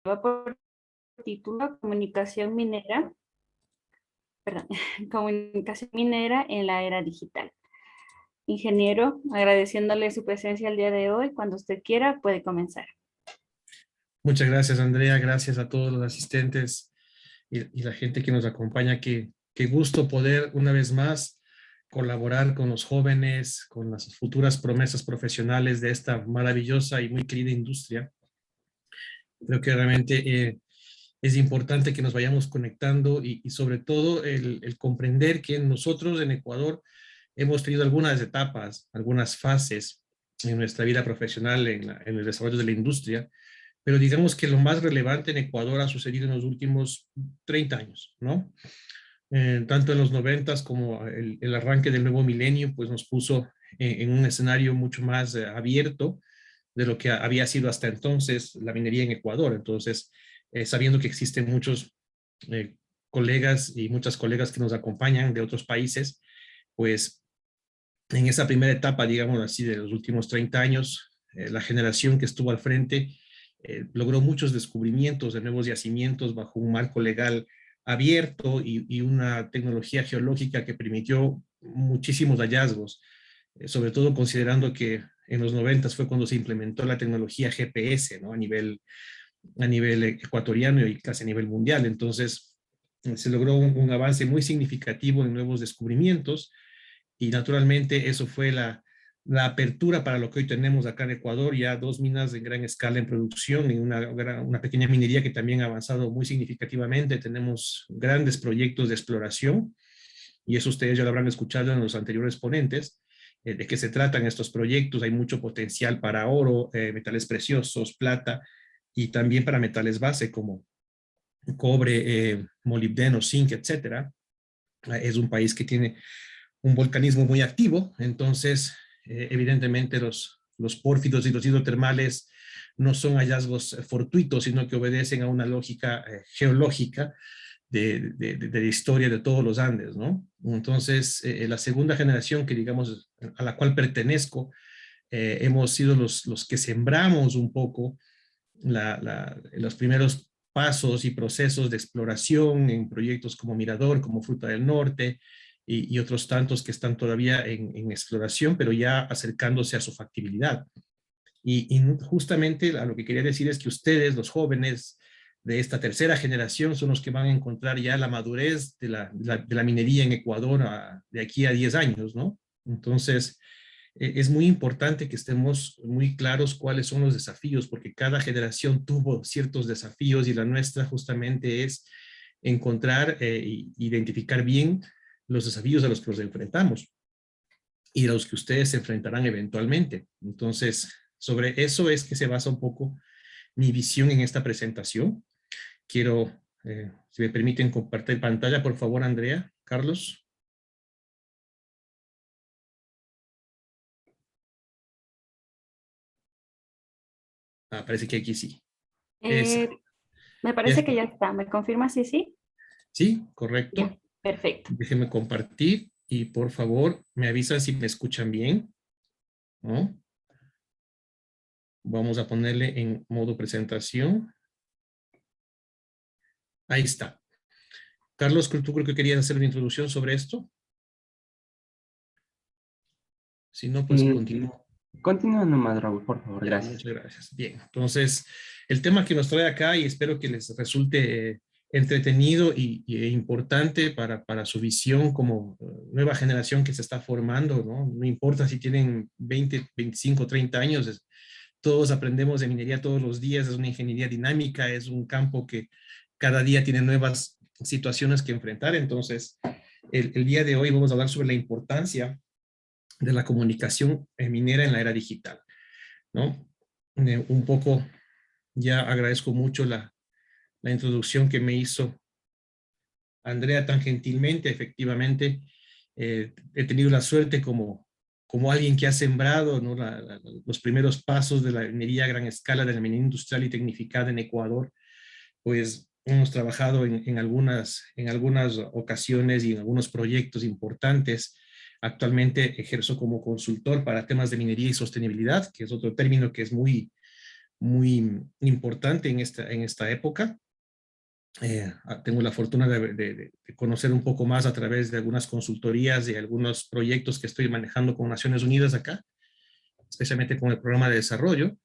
lleva por título Comunicación minera, perdón, Comunicación minera en la era digital. Ingeniero, agradeciéndole su presencia el día de hoy. Cuando usted quiera, puede comenzar. Muchas gracias, Andrea. Gracias a todos los asistentes y la gente que nos acompaña. Qué gusto poder una vez más colaborar con los jóvenes, con las futuras promesas profesionales de esta maravillosa y muy querida industria. Creo que realmente es importante que nos vayamos conectando y sobre todo el comprender que nosotros en Ecuador hemos tenido algunas etapas, algunas fases en nuestra vida profesional en el desarrollo de la industria, pero digamos que lo más relevante en Ecuador ha sucedido en los últimos 30 años, ¿no? Tanto en los 90 como el arranque del nuevo milenio, pues nos puso en un escenario mucho más abierto de lo que había sido hasta entonces la minería en Ecuador. Entonces, sabiendo que existen muchos eh, colegas y muchas colegas que nos acompañan de otros países, pues en esa primera etapa, digamos así, de los últimos 30 años, la generación que estuvo al frente logró muchos descubrimientos de nuevos yacimientos bajo un marco legal abierto y una tecnología geológica que permitió muchísimos hallazgos, sobre todo considerando que en los 90 fue cuando se implementó la tecnología GPS, ¿no? A nivel ecuatoriano y casi a nivel mundial. Entonces, se logró un avance muy significativo en nuevos descubrimientos y naturalmente eso fue la apertura para lo que hoy tenemos acá en Ecuador, ya dos minas de gran escala en producción y una pequeña minería que también ha avanzado muy significativamente. Tenemos grandes proyectos de exploración y eso ustedes ya lo habrán escuchado en los anteriores ponentes, de qué se tratan estos proyectos. Hay mucho potencial para oro, metales preciosos, plata y también para metales base como cobre, molibdeno, zinc, etcétera. Es un país que tiene un volcanismo muy activo, entonces evidentemente los pórfidos y los hidrotermales no son hallazgos fortuitos, sino que obedecen a una lógica geológica de la historia de todos los Andes, ¿no? Entonces, la segunda generación que digamos a la cual pertenezco, hemos sido los que sembramos un poco los primeros pasos y procesos de exploración en proyectos como Mirador, como Fruta del Norte y otros tantos que están todavía en exploración, pero ya acercándose a su factibilidad. Y justamente a lo que quería decir es que ustedes, los jóvenes de esta tercera generación, son los que van a encontrar ya la madurez de la minería en Ecuador de aquí a 10 años, ¿no? Entonces, es muy importante que estemos muy claros cuáles son los desafíos, porque cada generación tuvo ciertos desafíos y la nuestra justamente es encontrar e identificar bien los desafíos a los que nos enfrentamos y a los que ustedes se enfrentarán eventualmente. Entonces, sobre eso es que se basa un poco mi visión en esta presentación. Quiero, si me permiten, compartir pantalla, por favor, Andrea, Carlos. Parece que aquí sí. Esa. Eh, Me Ya parece que está. ya está. ¿Me confirma si sí? Sí, Ya, correcto. perfecto. Déjenme compartir y por favor me avisan si me escuchan bien, ¿no? Vamos a ponerle en modo presentación. Ahí está. Carlos, tú creo que querías hacer una introducción sobre esto. Si no, pues Eh, continúo. Continúa nomás, Raúl, por favor, Ya, gracias. muchas gracias. Bien, entonces el tema que nos trae acá y espero que les resulte entretenido e importante para su visión como nueva generación que se está formando, ¿no? No importa si tienen 20, 25, 30 años, todos aprendemos de minería todos los días, es una ingeniería dinámica, es un campo que cada día tiene nuevas situaciones que enfrentar. Entonces, el día de hoy vamos a hablar sobre la importancia de la comunicación minera en la era digital, ¿no? Un poco, ya agradezco mucho la introducción que me hizo Andrea tan gentilmente. Efectivamente, he tenido la suerte como alguien que ha sembrado, ¿no? Los primeros pasos de la minería a gran escala, de la minería industrial y tecnificada en Ecuador, pues hemos trabajado en algunas ocasiones y en algunos proyectos importantes. Actualmente ejerzo como consultor para temas de minería y sostenibilidad, que es otro término que es muy, muy importante en esta época. Tengo la fortuna de conocer un poco más a través de algunas consultorías y algunos proyectos que estoy manejando con Naciones Unidas acá, especialmente con el programa de desarrollo.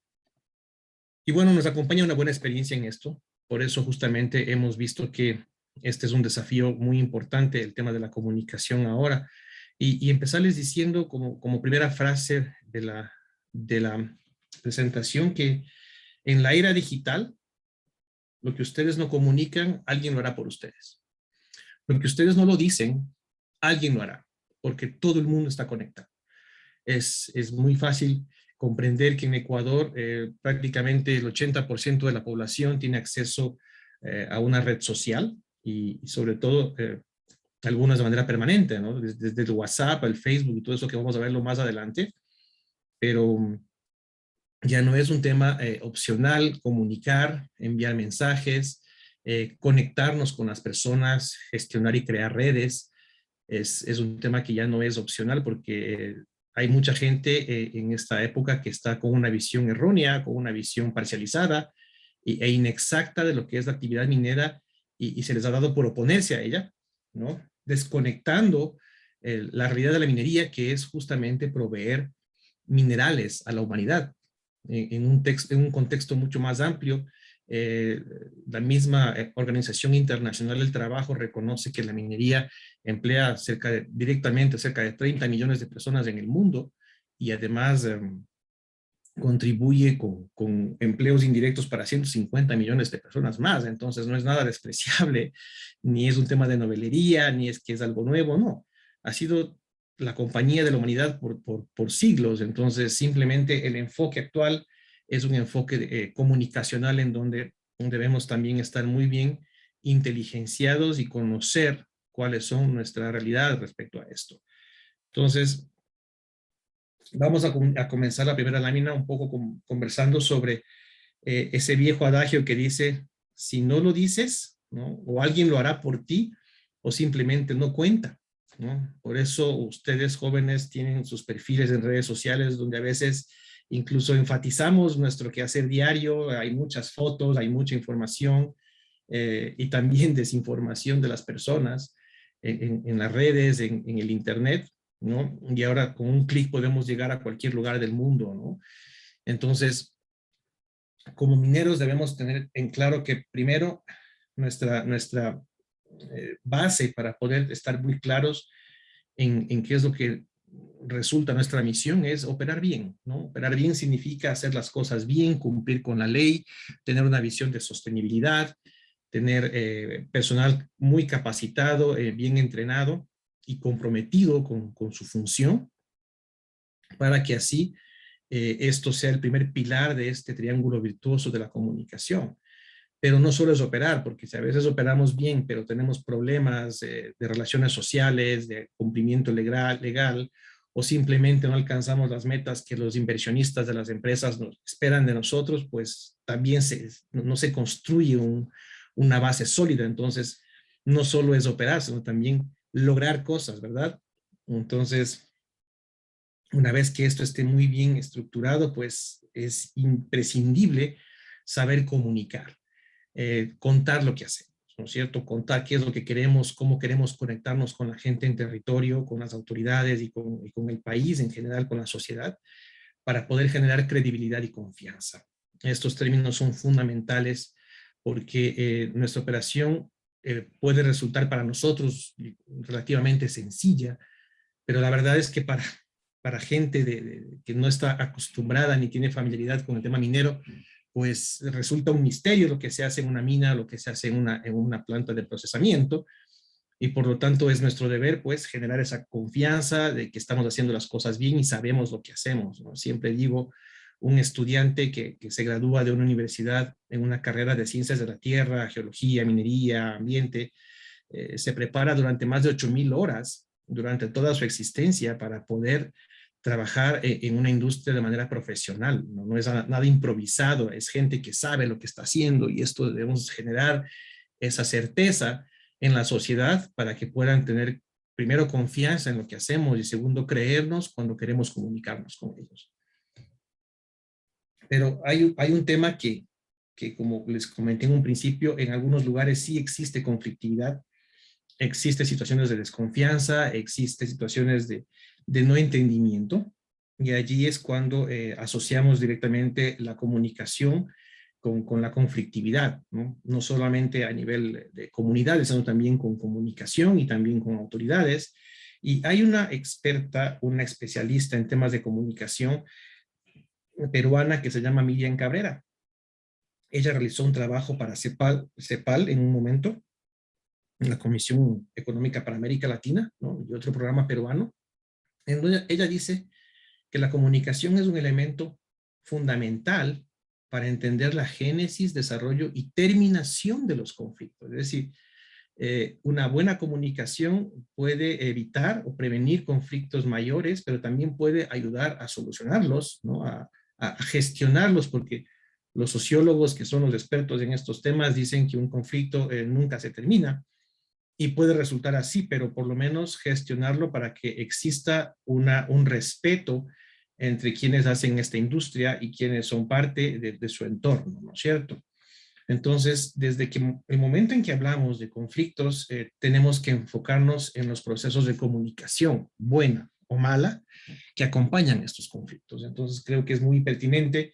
Y bueno, nos acompaña una buena experiencia en esto. Por eso justamente hemos visto que este es un desafío muy importante, el tema de la comunicación ahora. Y empezarles diciendo como primera frase de la presentación que en la era digital, lo que ustedes no comunican, alguien lo hará por ustedes. Lo que ustedes no lo dicen, alguien lo hará, porque todo el mundo está conectado. Es muy fácil comprender que en Ecuador prácticamente el 80% de la población tiene acceso a una red social y sobre todo algunas de manera permanente, ¿no? Desde el WhatsApp, el Facebook y todo eso que vamos a verlo más adelante, pero ya no es un tema opcional comunicar, enviar mensajes, conectarnos con las personas, gestionar y crear redes. Es un tema que ya no es opcional porque hay mucha gente en esta época que está con una visión errónea, con una visión parcializada e inexacta de lo que es la actividad minera y se les ha dado por oponerse a ella, ¿no? Desconectando la realidad de la minería, que es justamente proveer minerales a la humanidad en un contexto mucho más amplio. La misma Organización Internacional del Trabajo reconoce que la minería emplea directamente cerca de 30 millones de personas en el mundo y además contribuye con empleos indirectos para 150 millones de personas más. Entonces no es nada despreciable, ni es un tema de novelería, ni es que es algo nuevo, no. Ha sido la compañía de la humanidad por siglos. Entonces simplemente el enfoque actual es un enfoque comunicacional en donde debemos también estar muy bien inteligenciados y conocer cuáles son nuestra realidad respecto a esto. Entonces, vamos a comenzar la primera lámina un poco conversando sobre ese viejo adagio que dice, si no lo dices, ¿no? O alguien lo hará por ti, o simplemente no cuenta, ¿no? Por eso ustedes jóvenes tienen sus perfiles en redes sociales donde a veces incluso enfatizamos nuestro quehacer diario, hay muchas fotos, hay mucha información y también desinformación de las personas en las redes, en el internet, ¿no? Y ahora con un clic podemos llegar a cualquier lugar del mundo, ¿no? Entonces, como mineros debemos tener en claro que primero nuestra base para poder estar muy claros en qué es lo que resulta nuestra misión es operar bien, ¿no? Operar bien significa hacer las cosas bien, cumplir con la ley, tener una visión de sostenibilidad, tener personal muy capacitado, bien entrenado y comprometido con su función para que así esto sea el primer pilar de este triángulo virtuoso de la comunicación. Pero no solo es operar, porque si a veces operamos bien, pero tenemos problemas de relaciones sociales, de cumplimiento legal, o simplemente no alcanzamos las metas que los inversionistas de las empresas esperan de nosotros, pues también no se construye una base sólida. Entonces, no solo es operar, sino también lograr cosas, ¿verdad? Entonces, una vez que esto esté muy bien estructurado, pues es imprescindible saber comunicar, contar lo que hacemos, ¿no es cierto? Contar qué es lo que queremos, cómo queremos conectarnos con la gente en territorio, con las autoridades y con el país en general, con la sociedad, para poder generar credibilidad y confianza. Estos términos son fundamentales porque nuestra operación puede resultar para nosotros relativamente sencilla, pero la verdad es que para gente que no está acostumbrada ni tiene familiaridad con el tema minero, pues resulta un misterio lo que se hace en una mina, lo que se hace en una planta de procesamiento, y por lo tanto es nuestro deber pues generar esa confianza de que estamos haciendo las cosas bien y sabemos lo que hacemos, ¿no? Siempre digo, un estudiante que se gradúa de una universidad en una carrera de ciencias de la tierra, geología, minería, ambiente, se prepara durante más de 8,000 horas durante toda su existencia para poder trabajar en una industria de manera profesional. No es nada improvisado, es gente que sabe lo que está haciendo y esto debemos generar esa certeza en la sociedad para que puedan tener primero confianza en lo que hacemos y segundo creernos cuando queremos comunicarnos con ellos. Pero hay un tema que, como les comenté en un principio, en algunos lugares sí existe conflictividad, existe situaciones de desconfianza, existe situaciones de no entendimiento, y allí es cuando asociamos directamente la comunicación con la conflictividad, ¿no? No solamente a nivel de comunidades, sino también con comunicación y también con autoridades. Y hay una experta, una especialista en temas de comunicación peruana que se llama Miriam Cabrera. Ella realizó un trabajo para CEPAL en un momento, en la Comisión Económica para América Latina, ¿no? Y otro programa peruano, en donde ella dice que la comunicación es un elemento fundamental para entender la génesis, desarrollo y terminación de los conflictos. Es decir, una buena comunicación puede evitar o prevenir conflictos mayores, pero también puede ayudar a solucionarlos, ¿no? A gestionarlos, porque los sociólogos, que son los expertos en estos temas, dicen que un conflicto nunca se termina, y puede resultar así, pero por lo menos gestionarlo para que exista un respeto entre quienes hacen esta industria y quienes son parte de su entorno, ¿no es cierto? Entonces, desde que el momento en que hablamos de conflictos, tenemos que enfocarnos en los procesos de comunicación, buena o mala, que acompañan estos conflictos. Entonces, creo que es muy pertinente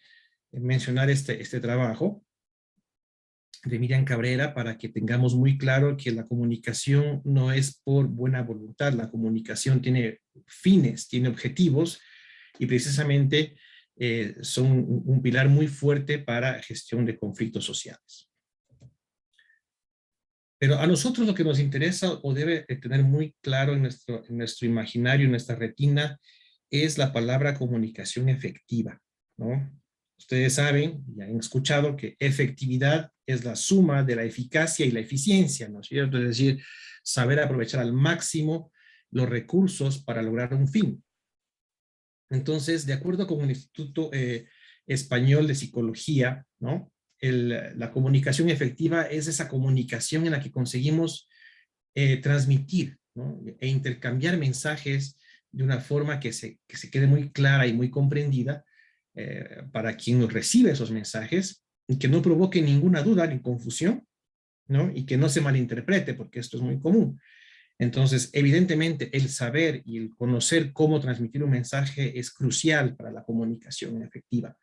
mencionar este trabajo de Miriam Cabrera para que tengamos muy claro que la comunicación no es por buena voluntad, la comunicación tiene fines, tiene objetivos, y precisamente son un pilar muy fuerte para gestión de conflictos sociales. Pero a nosotros lo que nos interesa o debe tener muy claro en nuestro imaginario, en nuestra retina, es la palabra comunicación efectiva, ¿no? Ustedes saben, ya han escuchado, que efectividad es la suma de la eficacia y la eficiencia, ¿no es cierto? Es decir, saber aprovechar al máximo los recursos para lograr un fin. Entonces, de acuerdo con el Instituto Español de Psicología, ¿no? La comunicación efectiva es esa comunicación en la que conseguimos transmitir, ¿no? E intercambiar mensajes de una forma que se quede muy clara y muy comprendida para quien nos recibe esos mensajes, y que no provoque ninguna duda ni confusión, ¿no? Y que no se malinterprete, porque esto es muy común. Entonces, evidentemente, el saber y el conocer cómo transmitir un mensaje es crucial para la comunicación efectiva,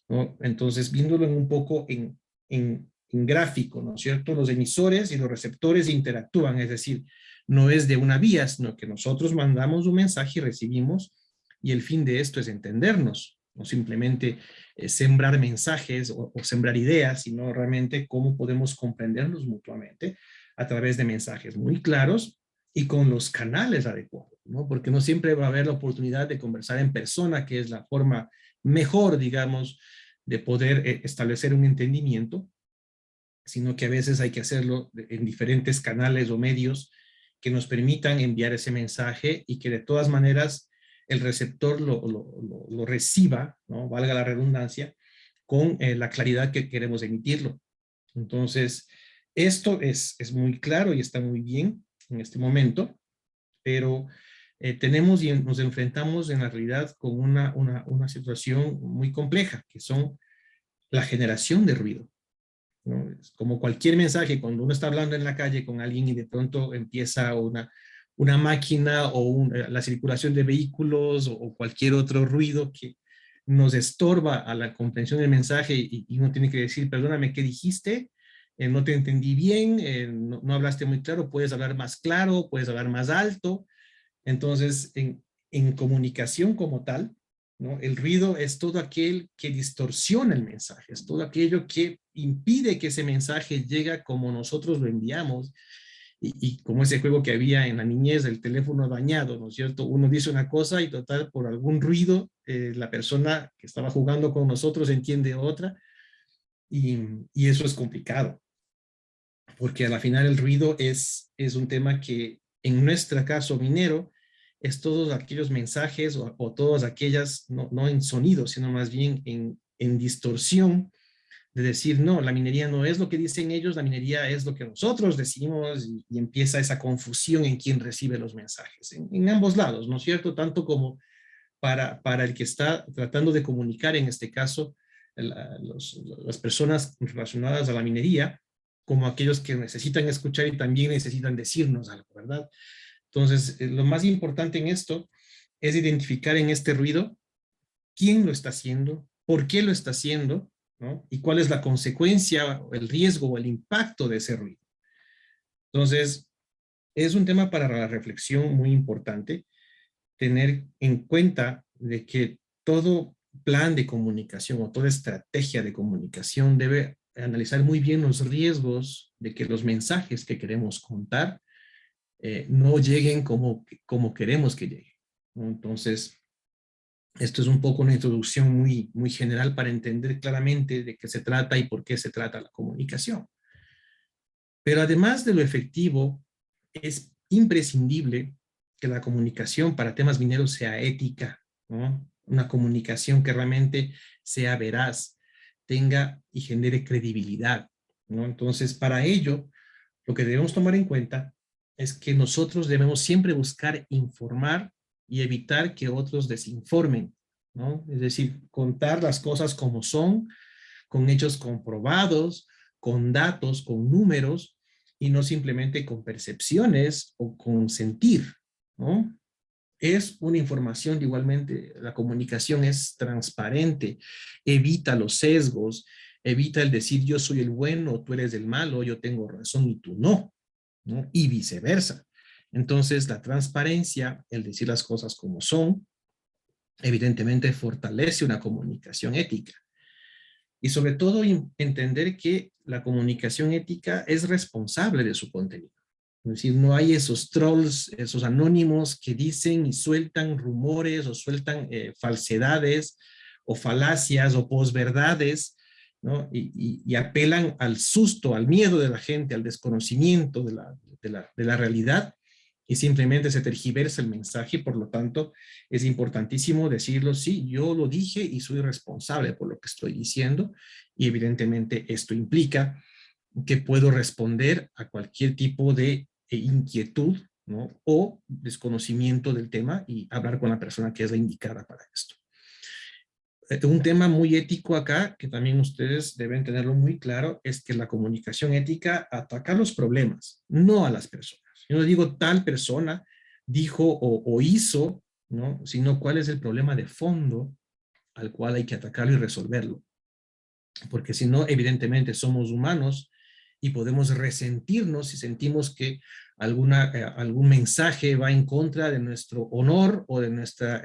¿no? Entonces, viéndolo un poco en gráfico, ¿no es cierto? Los emisores y los receptores interactúan, es decir, no es de una vía, sino que nosotros mandamos un mensaje y recibimos, y el fin de esto es entendernos, no simplemente sembrar mensajes o sembrar ideas, sino realmente cómo podemos comprendernos mutuamente a través de mensajes muy claros y con los canales adecuados, ¿no? Porque no siempre va a haber la oportunidad de conversar en persona, que es la forma mejor, digamos, de poder establecer un entendimiento, sino que a veces hay que hacerlo en diferentes canales o medios que nos permitan enviar ese mensaje y que de todas maneras el receptor lo reciba, ¿no? Valga la redundancia, con la claridad que queremos emitirlo. Entonces, esto es muy claro y está muy bien en este momento, pero tenemos y nos enfrentamos en la realidad con una situación muy compleja, que son la generación de ruido, ¿no? Como cualquier mensaje, cuando uno está hablando en la calle con alguien y de pronto empieza una máquina o la circulación de vehículos o cualquier otro ruido que nos estorba a la comprensión del mensaje, y uno tiene que decir, perdóname, ¿qué dijiste? No te entendí bien, no hablaste muy claro, puedes hablar más claro, puedes hablar más alto. Entonces, en comunicación como tal, ¿no? El ruido es todo aquel que distorsiona el mensaje, es todo aquello que impide que ese mensaje llegue como nosotros lo enviamos, y como ese juego que había en la niñez, el teléfono dañado, ¿no es cierto? Uno dice una cosa y total, por algún ruido, la persona que estaba jugando con nosotros entiende otra, y eso es complicado, porque a la final el ruido es un tema que en nuestro caso minero es todos aquellos mensajes o todas aquellas, no en sonido, sino más bien en distorsión, de decir, no, la minería no es lo que dicen ellos, la minería es lo que nosotros decimos, y empieza esa confusión en quien recibe los mensajes, en ambos lados, ¿no es cierto? Tanto como para el que está tratando de comunicar, en este caso, las personas relacionadas a la minería como aquellos que necesitan escuchar y también necesitan decirnos algo, ¿verdad? Entonces, lo más importante en esto es identificar en este ruido quién lo está haciendo, por qué lo está haciendo, ¿no? Y cuál es la consecuencia, el riesgo o el impacto de ese ruido. Entonces, es un tema para la reflexión muy importante, tener en cuenta de que todo plan de comunicación o toda estrategia de comunicación debe analizar muy bien los riesgos de que los mensajes que queremos contar no lleguen como queremos que lleguen, ¿no? Entonces, esto es un poco una introducción muy general para entender claramente de qué se trata y por qué se trata la comunicación. Pero además de lo efectivo, es imprescindible que la comunicación para temas mineros sea ética, ¿no? Una comunicación que realmente sea veraz, tenga y genere credibilidad, ¿no? Entonces, para ello, lo que debemos tomar en cuenta es que nosotros debemos siempre buscar informar y evitar que otros desinformen, ¿no? Es decir, contar las cosas como son, con hechos comprobados, con datos, con números, y no simplemente con percepciones o con sentir, ¿no? Es una información, igualmente, la comunicación es transparente, evita los sesgos, evita el decir yo soy el bueno, tú eres el malo, yo tengo razón y tú no, ¿no? Y viceversa. Entonces, la transparencia, el decir las cosas como son, evidentemente fortalece una comunicación ética. Y sobre todo entender que la comunicación ética es responsable de su contenido. Es decir, no hay esos trolls, esos anónimos que dicen y sueltan rumores o sueltan falsedades o falacias o posverdades, ¿no? Y apelan al susto, al miedo de la gente, al desconocimiento de la realidad, y simplemente se tergiversa el mensaje. Por lo tanto, es importantísimo decirlo, sí, yo lo dije y soy responsable por lo que estoy diciendo, y evidentemente esto implica que puedo responder a cualquier tipo de inquietud, ¿no? O desconocimiento del tema, y hablar con la persona que es la indicada para esto. Un tema muy ético acá, que también ustedes deben tenerlo muy claro, es que la comunicación ética ataca los problemas, no a las personas. Yo no digo tal persona dijo o hizo, ¿no? Sino cuál es el problema de fondo al cual hay que atacarlo y resolverlo. Porque si no, evidentemente somos humanos y podemos resentirnos si sentimos que algún mensaje va en contra de nuestro honor o de nuestra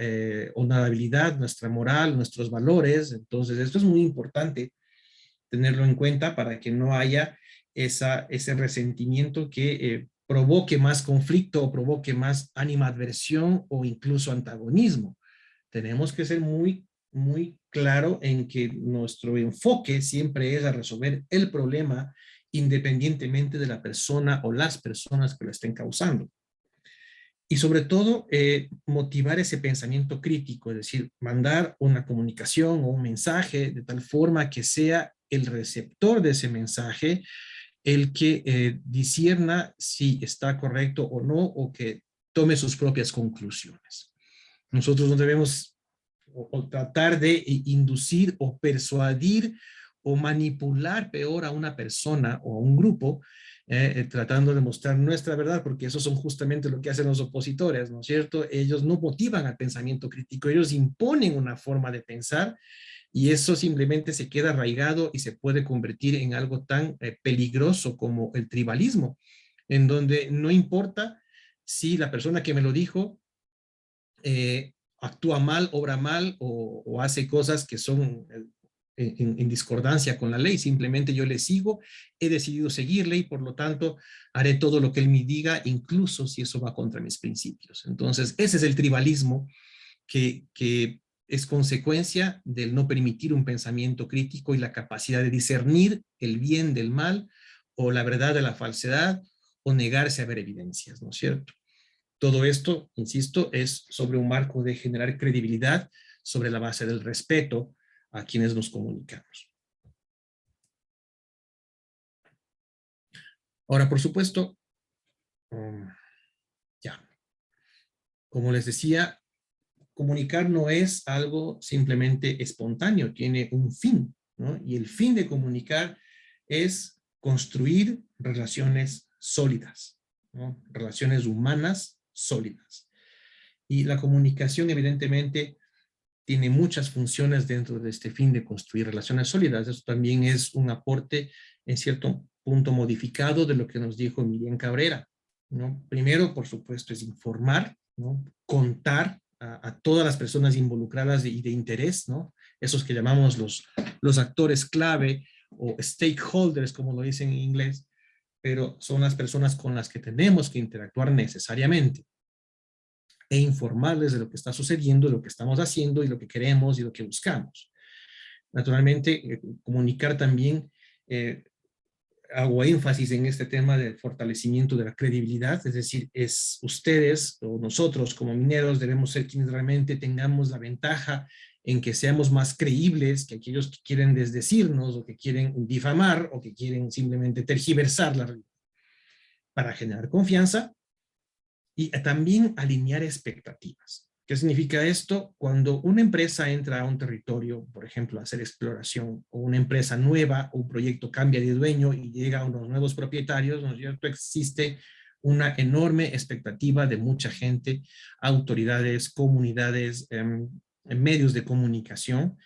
honorabilidad, nuestra moral, nuestros valores. Entonces, esto es muy importante tenerlo en cuenta para que no haya ese resentimiento que provoque más conflicto o provoque más animadversión o incluso antagonismo. Tenemos que ser muy claro en que nuestro enfoque siempre es a resolver el problema independientemente de la persona o las personas que lo estén causando. Y sobre todo, motivar ese pensamiento crítico, es decir, mandar una comunicación o un mensaje de tal forma que sea el receptor de ese mensaje el que discierna si está correcto o no, o que tome sus propias conclusiones. Nosotros no debemos o tratar de inducir o persuadir o manipular peor a una persona o a un grupo, tratando de mostrar nuestra verdad, porque eso son justamente lo que hacen los opositores, ¿no es cierto? Ellos no motivan al pensamiento crítico, ellos imponen una forma de pensar, y eso simplemente se queda arraigado y se puede convertir en algo tan peligroso como el tribalismo, en donde no importa si la persona que me lo dijo actúa mal, obra mal o hace cosas que son en discordancia con la ley. Simplemente yo le sigo, he decidido seguirle y por lo tanto haré todo lo que él me diga, incluso si eso va contra mis principios. Entonces, ese es el tribalismo que es consecuencia del no permitir un pensamiento crítico y la capacidad de discernir el bien del mal o la verdad de la falsedad o negarse a ver evidencias, ¿no es cierto? Todo esto, insisto, es sobre un marco de generar credibilidad sobre la base del respeto a quienes nos comunicamos. Ahora, por supuesto, ya, como les decía, comunicar no es algo simplemente espontáneo, tiene un fin. ¿no? Y el fin de comunicar es construir relaciones sólidas, ¿no? Relaciones humanas sólidas. Y la comunicación, evidentemente, tiene muchas funciones dentro de este fin de construir relaciones sólidas. Eso también es un aporte, en cierto punto, modificado de lo que nos dijo Miriam Cabrera, ¿no? Primero, por supuesto, es informar, ¿no? Contar a todas las personas involucradas y de interés, ¿no? Esos que llamamos los actores clave o stakeholders, como lo dicen en inglés, pero son las personas con las que tenemos que interactuar necesariamente e informarles de lo que está sucediendo, de lo que estamos haciendo y lo que queremos y lo que buscamos. Naturalmente, comunicar también, hago énfasis en este tema del fortalecimiento de la credibilidad, es decir, es ustedes o nosotros como mineros debemos ser quienes realmente tengamos la ventaja en que seamos más creíbles que aquellos que quieren desdecirnos o que quieren difamar o que quieren simplemente tergiversar la realidad. Para generar confianza, y también alinear expectativas. ¿Qué significa esto? Cuando una empresa entra a un territorio, por ejemplo, a hacer exploración, o una empresa nueva, o un proyecto cambia de dueño y llega a unos nuevos propietarios, ¿no es cierto? Existe una enorme expectativa de mucha gente, autoridades, comunidades, medios de comunicación,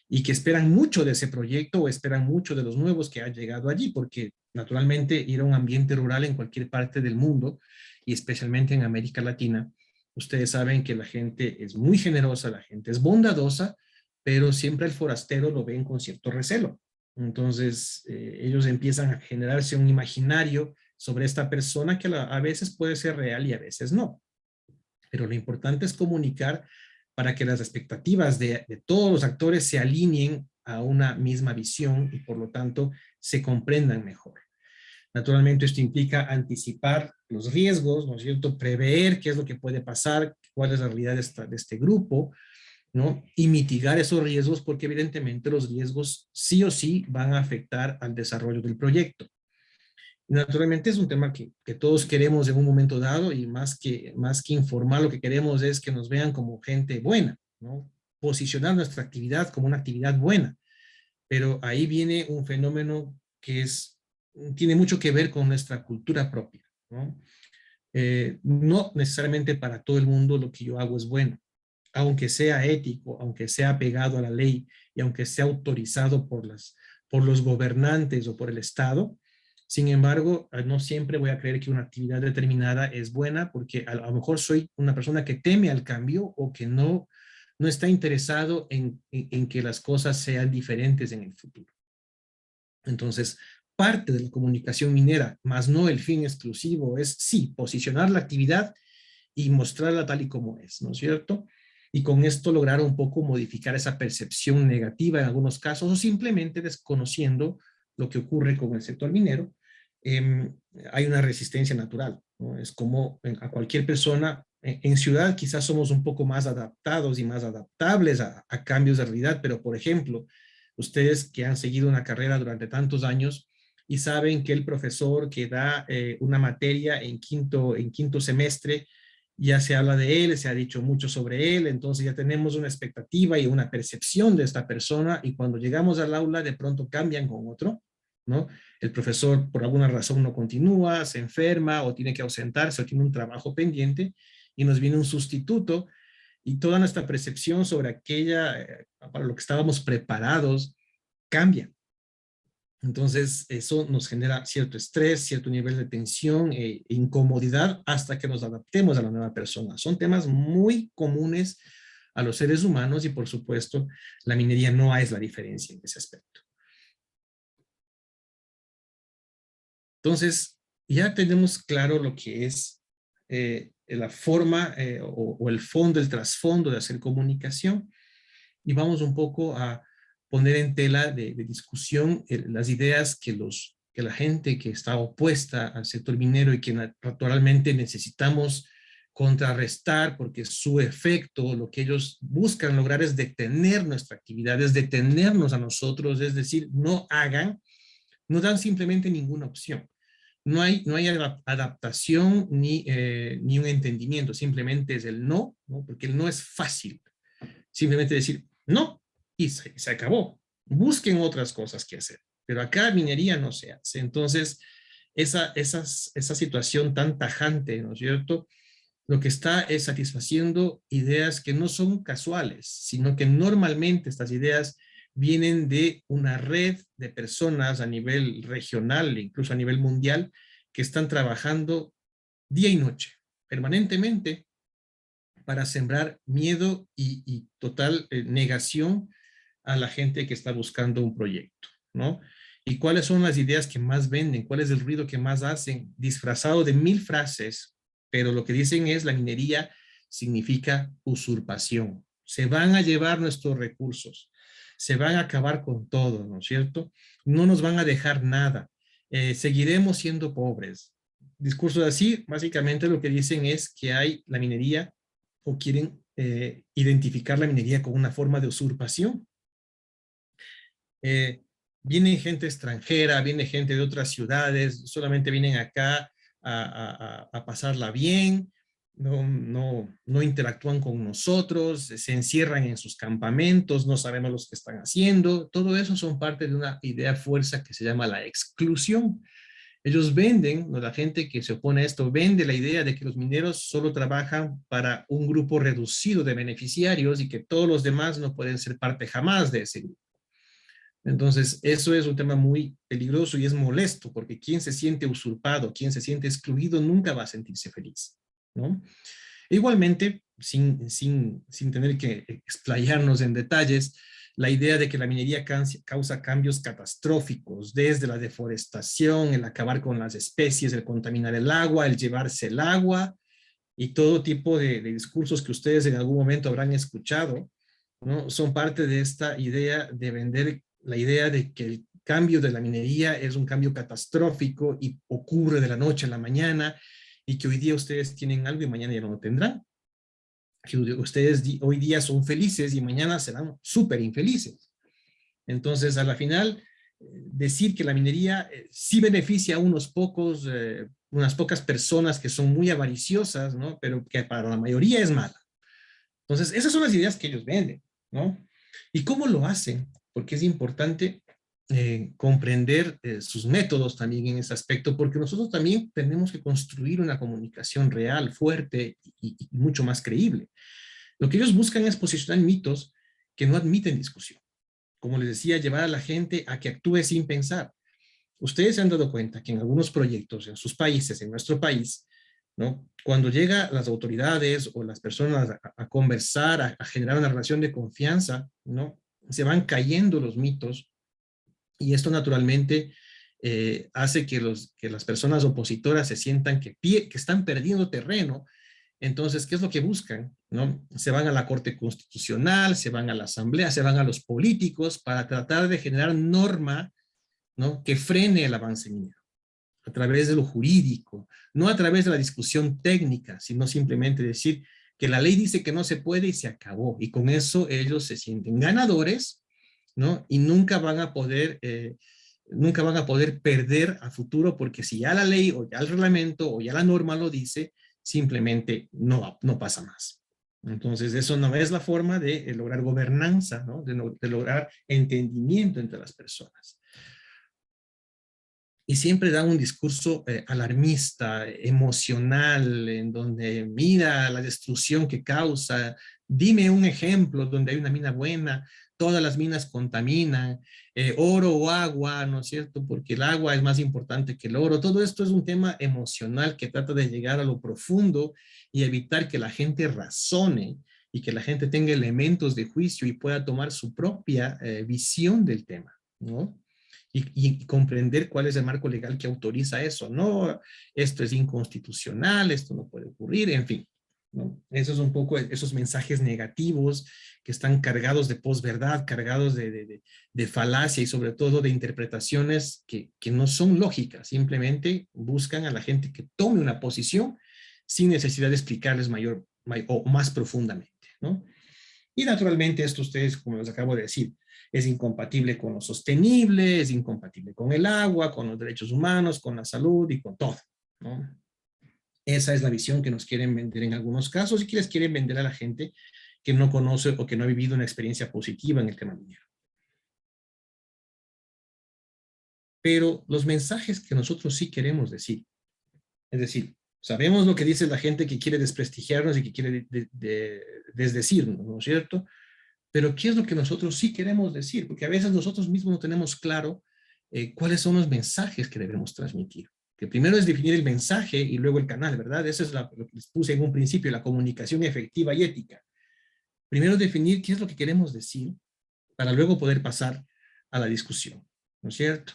y que esperan mucho de ese proyecto o esperan mucho de los nuevos que han llegado allí, porque naturalmente ir a un ambiente rural en cualquier parte del mundo y especialmente en América Latina, ustedes saben que la gente es muy generosa, la gente es bondadosa, pero siempre el forastero lo ven con cierto recelo. Entonces, ellos empiezan a generarse un imaginario sobre esta persona que a veces puede ser real y a veces no. Pero lo importante es comunicar para que las expectativas de todos los actores se alineen a una misma visión y por lo tanto se comprendan mejor. Naturalmente esto implica anticipar los riesgos, ¿no es cierto? Prever qué es lo que puede pasar, cuál es la realidad de este grupo, ¿no? Y mitigar esos riesgos porque evidentemente los riesgos sí o sí van a afectar al desarrollo del proyecto. Naturalmente es un tema que todos queremos en un momento dado y más que informar, lo que queremos es que nos vean como gente buena, ¿no? Posicionar nuestra actividad como una actividad buena. Pero ahí viene un fenómeno que tiene mucho que ver con nuestra cultura propia, ¿no? No necesariamente para todo el mundo lo que yo hago es bueno, aunque sea ético, aunque sea pegado a la ley y aunque sea autorizado por los gobernantes o por el Estado. Sin embargo, no siempre voy a creer que una actividad determinada es buena porque a lo mejor soy una persona que teme al cambio o que no está interesado en que las cosas sean diferentes en el futuro. Entonces, parte de la comunicación minera, más no el fin exclusivo, es sí, posicionar la actividad y mostrarla tal y como es, ¿no es cierto? Y con esto lograr un poco modificar esa percepción negativa en algunos casos o simplemente desconociendo lo que ocurre con el sector minero. Hay una resistencia natural, ¿no? Es como a cualquier persona, en ciudad quizás somos un poco más adaptados y más adaptables a cambios de realidad, pero por ejemplo, ustedes que han seguido una carrera durante tantos años y saben que el profesor que da una materia en quinto semestre, ya se habla de él, se ha dicho mucho sobre él, entonces ya tenemos una expectativa y una percepción de esta persona y cuando llegamos al aula de pronto cambian con otro, ¿no? El profesor por alguna razón no continúa, se enferma o tiene que ausentarse o tiene un trabajo pendiente y nos viene un sustituto y toda nuestra percepción sobre para lo que estábamos preparados cambia. Entonces, eso nos genera cierto estrés, cierto nivel de tensión e incomodidad hasta que nos adaptemos a la nueva persona. Son temas muy comunes a los seres humanos y, por supuesto, la minería no es la diferencia en ese aspecto. Entonces, ya tenemos claro lo que es la forma o el fondo, el trasfondo de hacer comunicación y vamos un poco a poner en tela de discusión las ideas que la gente que está opuesta al sector minero y que naturalmente necesitamos contrarrestar porque su efecto, lo que ellos buscan lograr es detener nuestra actividad, es detenernos a nosotros, es decir, no dan simplemente ninguna opción. No hay adaptación ni un entendimiento, simplemente es el no, porque el no es fácil. Simplemente decir no y se acabó. Busquen otras cosas que hacer, pero acá minería no se hace. Entonces, esa situación tan tajante, ¿no es cierto?, lo que está es satisfaciendo ideas que no son casuales, sino que normalmente estas ideas vienen de una red de personas a nivel regional, incluso a nivel mundial, que están trabajando día y noche, permanentemente, para sembrar miedo y total negación a la gente que está buscando un proyecto, ¿no? ¿Y cuáles son las ideas que más venden? ¿Cuál es el ruido que más hacen? Disfrazado de 1000 frases, pero lo que dicen es la minería significa usurpación. Se van a llevar nuestros recursos, se van a acabar con todo, ¿no es cierto? No nos van a dejar nada. Seguiremos siendo pobres. Discursos así, básicamente lo que dicen es que hay la minería o quieren identificar la minería como una forma de usurpación. Eh, Viene gente extranjera, viene gente de otras ciudades, solamente vienen acá a pasarla bien, no interactúan con nosotros, se encierran en sus campamentos, no sabemos lo que están haciendo. Todo eso son parte de una idea fuerza que se llama la exclusión. Ellos venden, ¿no? La gente que se opone a esto vende la idea de que los mineros solo trabajan para un grupo reducido de beneficiarios y que todos los demás no pueden ser parte jamás de ese grupo. Entonces, eso es un tema muy peligroso y es molesto, porque quien se siente usurpado, quien se siente excluido, nunca va a sentirse feliz, ¿no? Igualmente, sin tener que explayarnos en detalles, la idea de que la minería causa cambios catastróficos, desde la deforestación, el acabar con las especies, el contaminar el agua, el llevarse el agua, y todo tipo de discursos que ustedes en algún momento habrán escuchado, ¿no? Son parte de esta idea de vender la idea de que el cambio de la minería es un cambio catastrófico y ocurre de la noche a la mañana, y que hoy día ustedes tienen algo y mañana ya no lo tendrán. Que ustedes hoy día son felices y mañana serán súper infelices. Entonces, a la final, decir que la minería sí beneficia a unos pocos, unas pocas personas que son muy avariciosas, ¿no? Pero que para la mayoría es mala. Entonces, esas son las ideas que ellos venden, ¿no? ¿Y cómo lo hacen? Porque es importante comprender sus métodos también en ese aspecto, porque nosotros también tenemos que construir una comunicación real, fuerte y mucho más creíble. Lo que ellos buscan es posicionar mitos que no admiten discusión. Como les decía, llevar a la gente a que actúe sin pensar. Ustedes se han dado cuenta que en algunos proyectos, en sus países, en nuestro país, ¿no? Cuando llegan las autoridades o las personas a conversar, a generar una relación de confianza, ¿no? Se van cayendo los mitos, y esto naturalmente hace que las personas opositoras se sientan que están perdiendo terreno. Entonces, ¿qué es lo que buscan? ¿No? Se van a la Corte Constitucional, se van a la Asamblea, se van a los políticos para tratar de generar norma, ¿no?, que frene el avance minero a través de lo jurídico, no a través de la discusión técnica, sino simplemente decir que la ley dice que no se puede y se acabó. Y con eso ellos se sienten ganadores, ¿no? Y nunca van a poder perder a futuro, porque si ya la ley o ya el reglamento o ya la norma lo dice, simplemente no pasa más. Entonces, eso no es la forma de lograr gobernanza, ¿no? De lograr entendimiento entre las personas. Y siempre dan un discurso alarmista, emocional, en donde mira la destrucción que causa, dime un ejemplo donde hay una mina buena, todas las minas contaminan, oro o agua, ¿no es cierto? Porque el agua es más importante que el oro. Todo esto es un tema emocional que trata de llegar a lo profundo y evitar que la gente razone y que la gente tenga elementos de juicio y pueda tomar su propia visión del tema, ¿no? Y comprender cuál es el marco legal que autoriza eso. No, esto es inconstitucional, esto no puede ocurrir, en fin, ¿no? Eso es un poco esos mensajes negativos que están cargados de posverdad, cargados de falacia y sobre todo de interpretaciones que no son lógicas, simplemente buscan a la gente que tome una posición sin necesidad de explicarles mayor o más profundamente, ¿no? Y naturalmente esto ustedes, como les acabo de decir, es incompatible con lo sostenible, es incompatible con el agua, con los derechos humanos, con la salud y con todo, ¿no? Esa es la visión que nos quieren vender en algunos casos y que les quieren vender a la gente que no conoce o que no ha vivido una experiencia positiva en el tema minero. pero los mensajes que nosotros sí queremos decir, es decir, sabemos lo que dice la gente que quiere desprestigiarnos y que quiere desdecirnos, ¿no es cierto? Pero ¿qué es lo que nosotros sí queremos decir? Porque a veces nosotros mismos no tenemos claro cuáles son los mensajes que debemos transmitir. Que primero es definir el mensaje y luego el canal, ¿verdad? Eso es lo que les puse en un principio, la comunicación efectiva y ética. Primero definir qué es lo que queremos decir para luego poder pasar a la discusión, ¿no es cierto?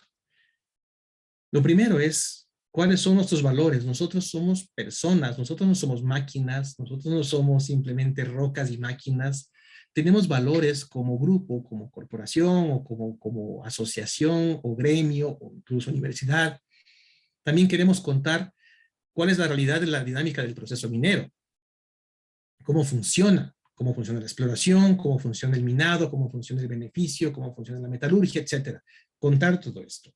Lo primero es, ¿cuáles son nuestros valores? Nosotros somos personas, nosotros no somos máquinas, nosotros no somos simplemente rocas y máquinas. Tenemos valores como grupo, como corporación, o como asociación, o gremio, o incluso universidad. También queremos contar cuál es la realidad de la dinámica del proceso minero, cómo funciona la exploración, cómo funciona el minado, cómo funciona el beneficio, cómo funciona la metalurgia, etcétera. Contar todo esto.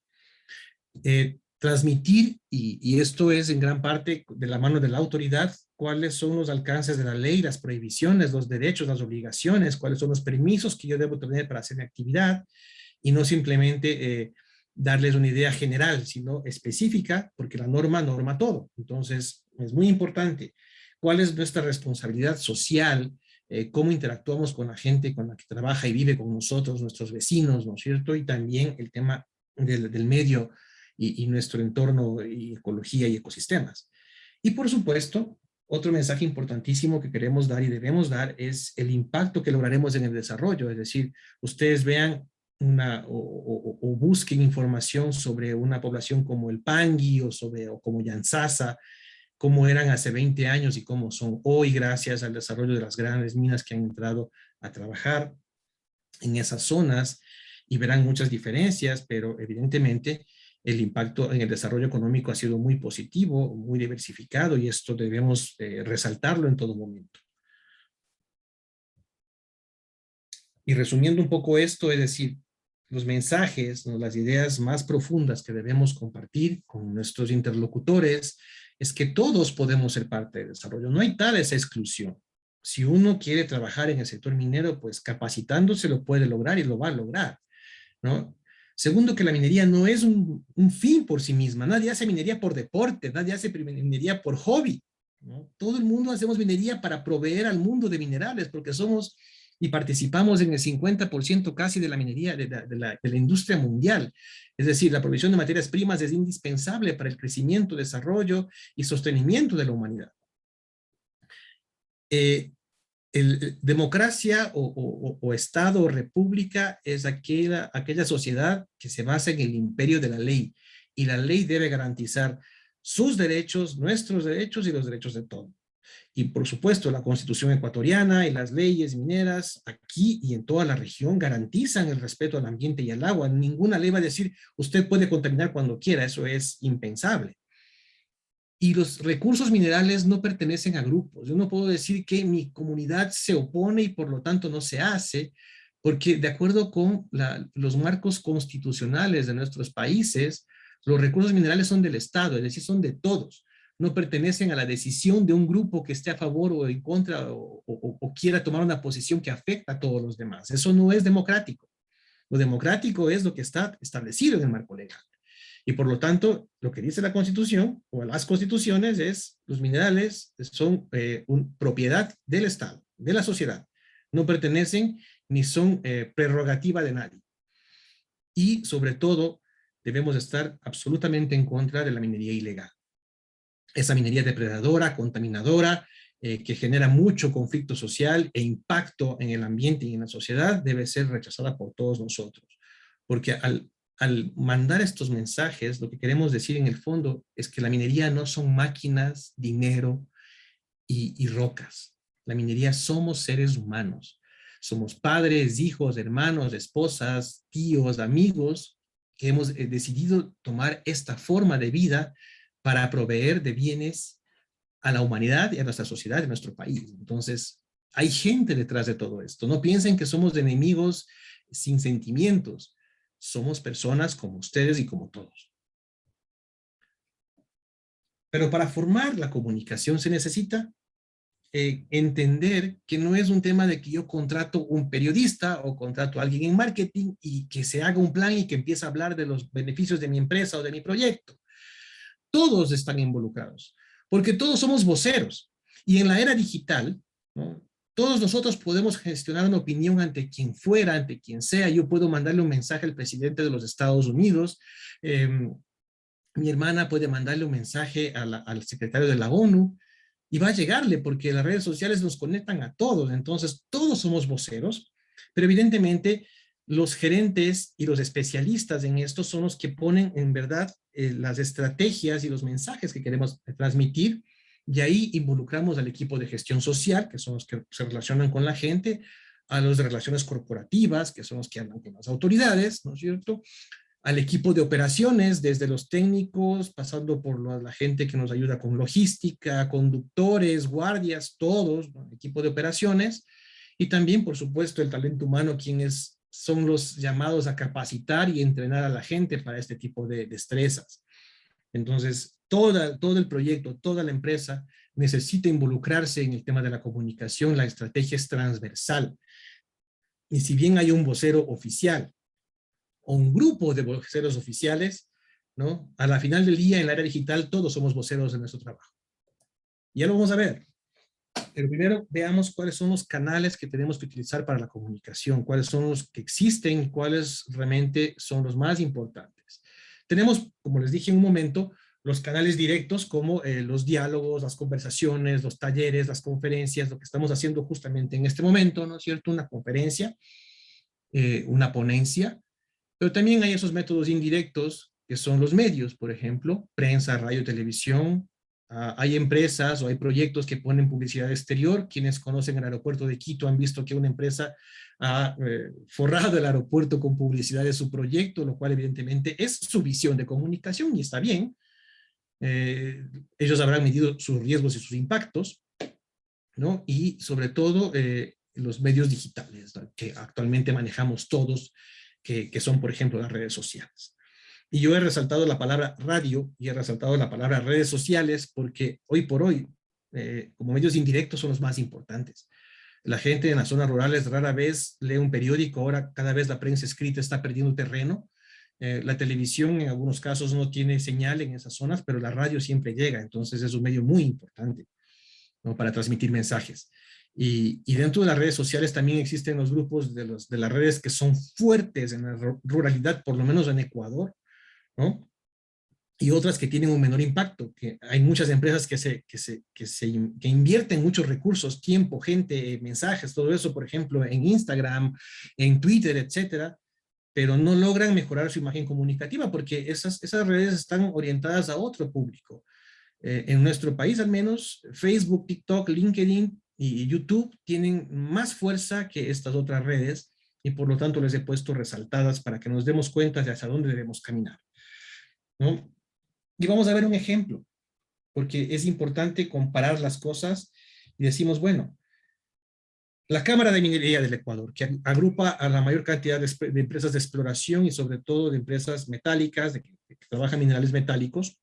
Transmitir, y esto es en gran parte de la mano de la autoridad, cuáles son los alcances de la ley, las prohibiciones, los derechos, las obligaciones, cuáles son los permisos que yo debo tener para hacer mi actividad, y no simplemente darles una idea general, sino específica, porque la norma norma todo. Entonces, es muy importante cuál es nuestra responsabilidad social, cómo interactuamos con la gente con la que trabaja y vive con nosotros, nuestros vecinos, ¿no es cierto? Y también el tema del medio y nuestro entorno y ecología y ecosistemas. Y por supuesto, otro mensaje importantísimo que queremos dar y debemos dar es el impacto que lograremos en el desarrollo. Es decir, ustedes vean o busquen información sobre una población como el Pangui o como Yansasa, cómo eran hace 20 años y cómo son hoy gracias al desarrollo de las grandes minas que han entrado a trabajar en esas zonas, y verán muchas diferencias, pero evidentemente el impacto en el desarrollo económico ha sido muy positivo, muy diversificado, y esto debemos resaltarlo en todo momento. Y resumiendo un poco esto, es decir, los mensajes, ¿no?, las ideas más profundas que debemos compartir con nuestros interlocutores es que todos podemos ser parte del desarrollo. No hay tal esa exclusión. Si uno quiere trabajar en el sector minero, pues capacitándose lo puede lograr y lo va a lograr, ¿no? Segundo, que la minería no es un fin por sí misma. Nadie hace minería por deporte, nadie hace minería por hobby, ¿no? Todo el mundo hacemos minería para proveer al mundo de minerales, porque somos y participamos en el 50% casi de la minería, de la industria mundial. Es decir, la provisión de materias primas es indispensable para el crecimiento, desarrollo y sostenimiento de la humanidad. Democracia o Estado o República es aquella sociedad que se basa en el imperio de la ley, y la ley debe garantizar sus derechos, nuestros derechos y los derechos de todos. Y por supuesto, la Constitución ecuatoriana y las leyes mineras aquí y en toda la región garantizan el respeto al ambiente y al agua. Ninguna ley va a decir, usted puede contaminar cuando quiera, eso es impensable. Y los recursos minerales no pertenecen a grupos. Yo no puedo decir que mi comunidad se opone y por lo tanto no se hace, porque de acuerdo con los marcos constitucionales de nuestros países, los recursos minerales son del Estado, es decir, son de todos. No pertenecen a la decisión de un grupo que esté a favor o en contra o quiera tomar una posición que afecta a todos los demás. Eso no es democrático. Lo democrático es lo que está establecido en el marco legal. Y por lo tanto, lo que dice la Constitución o las constituciones es los minerales son propiedad del Estado, de la sociedad. No pertenecen ni son prerrogativa de nadie. Y sobre todo, debemos estar absolutamente en contra de la minería ilegal. Esa minería depredadora, contaminadora, que genera mucho conflicto social e impacto en el ambiente y en la sociedad, debe ser rechazada por todos nosotros. Porque al mandar estos mensajes, lo que queremos decir en el fondo es que la minería no son máquinas, dinero y rocas. La minería somos seres humanos. Somos padres, hijos, hermanos, esposas, tíos, amigos, que hemos decidido tomar esta forma de vida para proveer de bienes a la humanidad y a nuestra sociedad, a nuestro país. Entonces, hay gente detrás de todo esto. No piensen que somos enemigos sin sentimientos. Somos personas como ustedes y como todos. Pero para formar la comunicación se necesita entender que no es un tema de que yo contrato un periodista o contrato a alguien en marketing y que se haga un plan y que empiece a hablar de los beneficios de mi empresa o de mi proyecto. Todos están involucrados, porque todos somos voceros. Y en la era digital, ¿no? Todos nosotros podemos gestionar una opinión ante quien fuera, ante quien sea. Yo puedo mandarle un mensaje al presidente de los Estados Unidos, mi hermana puede mandarle un mensaje al secretario de la ONU, y va a llegarle porque las redes sociales nos conectan a todos, entonces todos somos voceros, pero evidentemente los gerentes y los especialistas en esto son los que ponen en verdad las estrategias y los mensajes que queremos transmitir, y ahí involucramos al equipo de gestión social, que son los que se relacionan con la gente, a los de relaciones corporativas, que son los que hablan con las autoridades, ¿no es cierto?, al equipo de operaciones, desde los técnicos, pasando por la gente que nos ayuda con logística, conductores, guardias, todos, ¿no? Equipo de operaciones, y también, por supuesto, el talento humano, quienes son los llamados a capacitar y entrenar a la gente para este tipo de destrezas. Entonces, todo el proyecto, toda la empresa necesita involucrarse en el tema de la comunicación. La estrategia es transversal. Y si bien hay un vocero oficial, o un grupo de voceros oficiales, ¿no? A la final del día, en el área digital, todos somos voceros de nuestro trabajo. Ya lo vamos a ver. Pero primero veamos cuáles son los canales que tenemos que utilizar para la comunicación, cuáles son los que existen, cuáles realmente son los más importantes. Tenemos, como les dije en un momento, los canales directos como los diálogos, las conversaciones, los talleres, las conferencias, lo que estamos haciendo justamente en este momento, ¿no es cierto? Una conferencia, una ponencia. Pero también hay esos métodos indirectos que son los medios, por ejemplo, prensa, radio, televisión. Hay empresas o hay proyectos que ponen publicidad exterior. Quienes conocen el aeropuerto de Quito han visto que una empresa ha forrado el aeropuerto con publicidad de su proyecto, lo cual evidentemente es su visión de comunicación y está bien. Ellos habrán medido sus riesgos y sus impactos, ¿no? Y sobre todo los medios digitales, ¿no?, que actualmente manejamos todos, que son, por ejemplo, las redes sociales. Y yo he resaltado la palabra radio y he resaltado la palabra redes sociales porque hoy por hoy, como medios indirectos, son los más importantes. La gente en las zonas rurales rara vez lee un periódico, ahora cada vez la prensa escrita está perdiendo terreno. La televisión en algunos casos no tiene señal en esas zonas, pero la radio siempre llega, entonces es un medio muy importante, ¿no?, para transmitir mensajes. Y dentro de las redes sociales también existen los grupos de las redes que son fuertes en la ruralidad, por lo menos en Ecuador, ¿no? Y otras que tienen un menor impacto, que hay muchas empresas que invierten muchos recursos, tiempo, gente, mensajes, todo eso, por ejemplo, en Instagram, en Twitter, etcétera, pero no logran mejorar su imagen comunicativa porque esas redes están orientadas a otro público. En nuestro país al menos, Facebook, TikTok, LinkedIn y YouTube tienen más fuerza que estas otras redes y por lo tanto les he puesto resaltadas para que nos demos cuenta de hacia dónde debemos caminar, ¿no? Y vamos a ver un ejemplo, porque es importante comparar las cosas y decimos, bueno, la Cámara de Minería del Ecuador, que agrupa a la mayor cantidad de empresas de exploración y sobre todo de empresas metálicas, que trabajan minerales metálicos,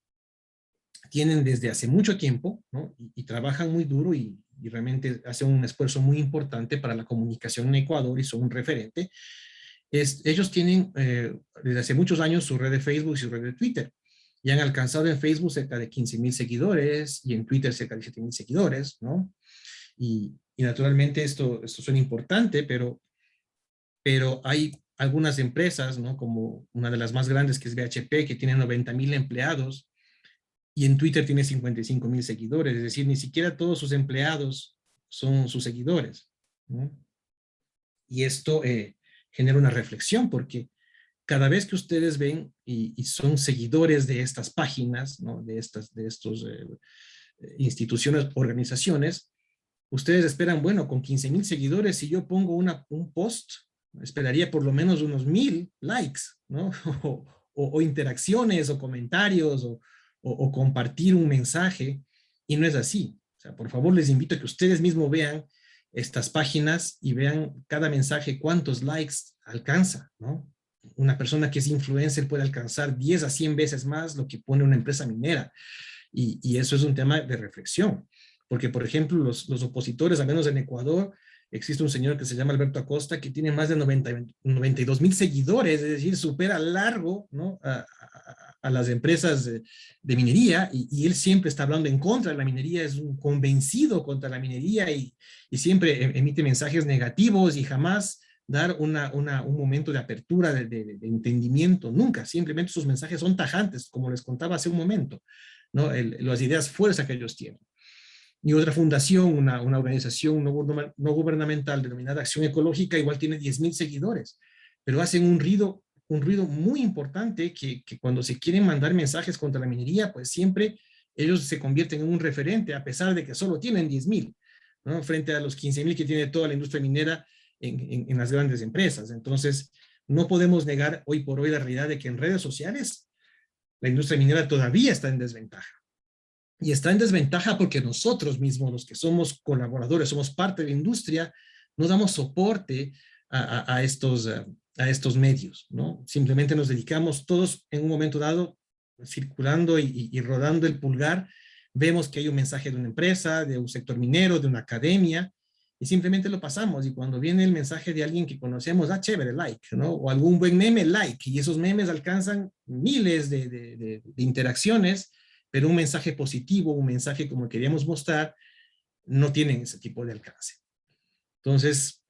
tienen desde hace mucho tiempo, ¿no?, y trabajan muy duro y realmente hacen un esfuerzo muy importante para la comunicación en Ecuador y son un referente. Ellos tienen desde hace muchos años su red de Facebook y su red de Twitter, y han alcanzado en Facebook cerca de 15,000 seguidores y en Twitter cerca de 7,000 seguidores, ¿no? Y naturalmente esto suena importante, pero hay algunas empresas, ¿no?, como una de las más grandes que es BHP, que tiene 90,000 empleados, y en Twitter tiene 55,000 seguidores, es decir, ni siquiera todos sus empleados son sus seguidores, ¿no? Y esto genera una reflexión, porque cada vez que ustedes ven y son seguidores de estas páginas, ¿no?, de estos instituciones, organizaciones, ustedes esperan, bueno, con 15,000 seguidores, si yo pongo un post, esperaría por lo menos unos 1,000 likes, ¿no? o interacciones o comentarios o compartir un mensaje, y no es así. O sea, por favor, les invito a que ustedes mismos vean estas páginas y vean cada mensaje cuántos likes alcanza, ¿no? Una persona que es influencer puede alcanzar 10 a 100 veces más lo que pone una empresa minera, y eso es un tema de reflexión, Porque, por ejemplo, los opositores, al menos en Ecuador, existe un señor que se llama Alberto Acosta, que tiene más de 92,000 seguidores, es decir, supera largo, ¿no?, a las empresas de minería, y él siempre está hablando en contra de la minería, es un convencido contra la minería, y siempre emite mensajes negativos y jamás dar un momento de apertura, de entendimiento, nunca, simplemente sus mensajes son tajantes, como les contaba hace un momento, ¿no? Las ideas fuerza que ellos tienen. Y otra fundación, una organización no gubernamental denominada Acción Ecológica, igual tiene 10,000 seguidores, pero hacen un ruido muy importante que cuando se quieren mandar mensajes contra la minería, pues siempre ellos se convierten en un referente, a pesar de que solo tienen 10,000, ¿no?, frente a los 15,000 que tiene toda la industria minera en las grandes empresas. Entonces, no podemos negar hoy por hoy la realidad de que en redes sociales la industria minera todavía está en desventaja. Y está en desventaja porque nosotros mismos, los que somos colaboradores, somos parte de la industria, no damos soporte a estos medios, ¿no? Simplemente nos dedicamos todos en un momento dado, circulando y rodando el pulgar, vemos que hay un mensaje de una empresa, de un sector minero, de una academia, y simplemente lo pasamos. Y cuando viene el mensaje de alguien que conocemos, chévere, like, ¿no? O algún buen meme, like, y esos memes alcanzan miles de interacciones, pero un mensaje positivo, un mensaje como queríamos mostrar, no tienen ese tipo de alcance. Entonces,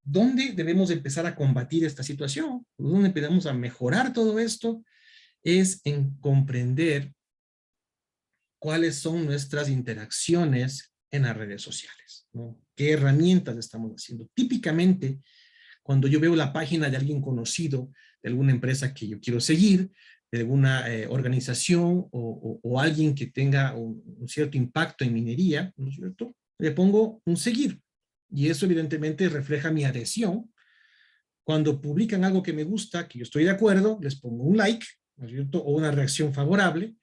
¿dónde debemos empezar a combatir esta situación? ¿Dónde empezamos a mejorar todo esto? Es en comprender cuáles son nuestras interacciones en las redes sociales, ¿no? ¿Qué herramientas estamos haciendo? Típicamente, cuando yo veo la página de alguien conocido, de alguna empresa que yo quiero seguir, de alguna organización o alguien que tenga un cierto impacto en minería, ¿no es cierto?, le pongo un seguir. Y eso evidentemente refleja mi adhesión. Cuando publican algo que me gusta, que yo estoy de acuerdo, les pongo un like, ¿no es cierto?, o una reacción favorable.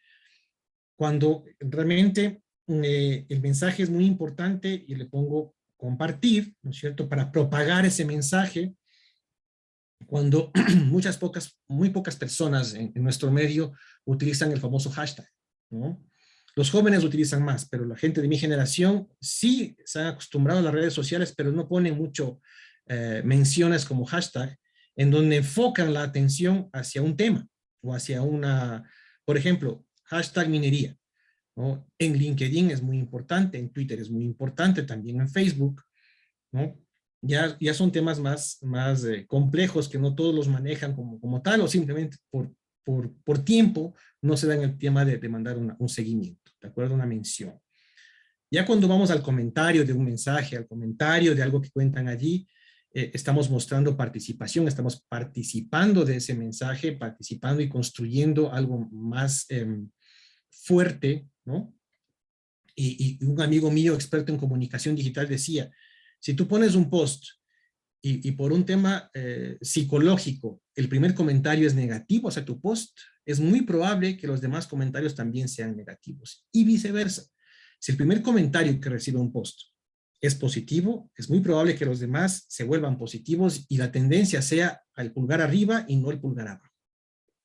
Cuando realmente el mensaje es muy importante y le pongo compartir, ¿no es cierto?, para propagar ese mensaje. Cuando muy pocas personas en nuestro medio utilizan el famoso hashtag, ¿no? Los jóvenes utilizan más, pero la gente de mi generación sí se han acostumbrado a las redes sociales, pero no ponen mucho menciones como hashtag, en donde enfocan la atención hacia un tema o hacia por ejemplo, hashtag minería, ¿no? En LinkedIn es muy importante, en Twitter es muy importante, también en Facebook, ¿no? Ya son temas más complejos que no todos los manejan como tal, o simplemente por tiempo no se dan el tema de mandar un seguimiento, ¿de acuerdo? Una mención. Ya cuando vamos al comentario de un mensaje, al comentario de algo que cuentan allí, estamos mostrando participación, estamos participando de ese mensaje, participando y construyendo algo más fuerte, ¿no? Y un amigo mío experto en comunicación digital decía, si tú pones un post y por un tema psicológico, el primer comentario es negativo hacia tu post, es muy probable que los demás comentarios también sean negativos. Y viceversa. Si el primer comentario que recibe un post es positivo, es muy probable que los demás se vuelvan positivos y la tendencia sea al pulgar arriba y no el pulgar abajo.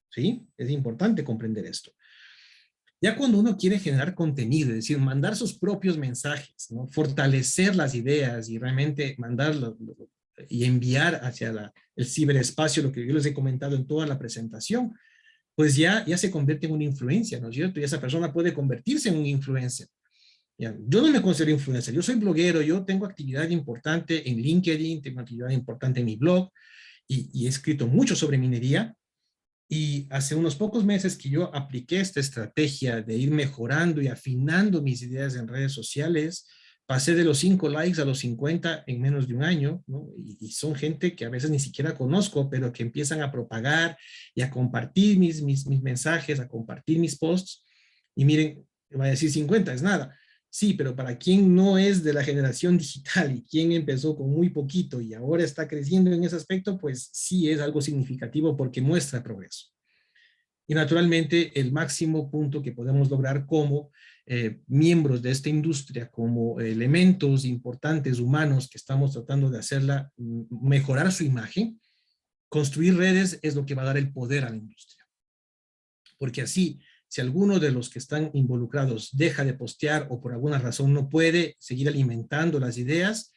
¿Sí? Es importante comprender esto. Ya cuando uno quiere generar contenido, es decir, mandar sus propios mensajes, ¿no?, fortalecer las ideas y realmente mandarlo y enviar hacia el ciberespacio, lo que yo les he comentado en toda la presentación, pues ya se convierte en una influencia, ¿no es cierto? Y esa persona puede convertirse en un influencer. Ya, yo no me considero influencer, yo soy bloguero, yo tengo actividad importante en LinkedIn, tengo actividad importante en mi blog y he escrito mucho sobre minería. Y hace unos pocos meses que yo apliqué esta estrategia de ir mejorando y afinando mis ideas en redes sociales, pasé de los 5 likes a los 50 en menos de un año, ¿no? Y son gente que a veces ni siquiera conozco, pero que empiezan a propagar y a compartir mis mensajes, a compartir mis posts. Y miren, voy a decir 50, es nada. Sí, pero para quien no es de la generación digital y quien empezó con muy poquito y ahora está creciendo en ese aspecto, pues sí es algo significativo porque muestra progreso. Y naturalmente el máximo punto que podemos lograr como miembros de esta industria, como elementos importantes humanos que estamos tratando de hacerla, mejorar su imagen, construir redes es lo que va a dar el poder a la industria. Porque así, Si alguno de los que están involucrados deja de postear o por alguna razón no puede seguir alimentando las ideas,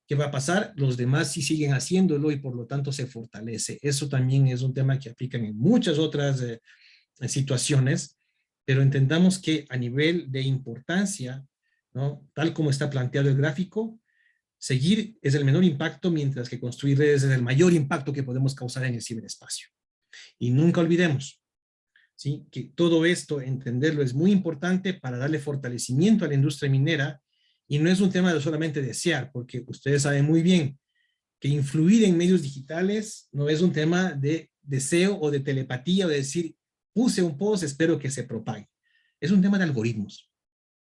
¿qué va a pasar? Los demás sí siguen haciéndolo y por lo tanto se fortalece. Eso también es un tema que aplican en muchas otras situaciones, pero entendamos que a nivel de importancia, ¿no? Tal como está planteado el gráfico, seguir es el menor impacto, mientras que construir redes es el mayor impacto que podemos causar en el ciberespacio. Y nunca olvidemos, ¿sí?, que todo esto, entenderlo, es muy importante para darle fortalecimiento a la industria minera, y no es un tema de solamente desear, porque ustedes saben muy bien que influir en medios digitales no es un tema de deseo o de telepatía o de decir, puse un post, espero que se propague. Es un tema de algoritmos.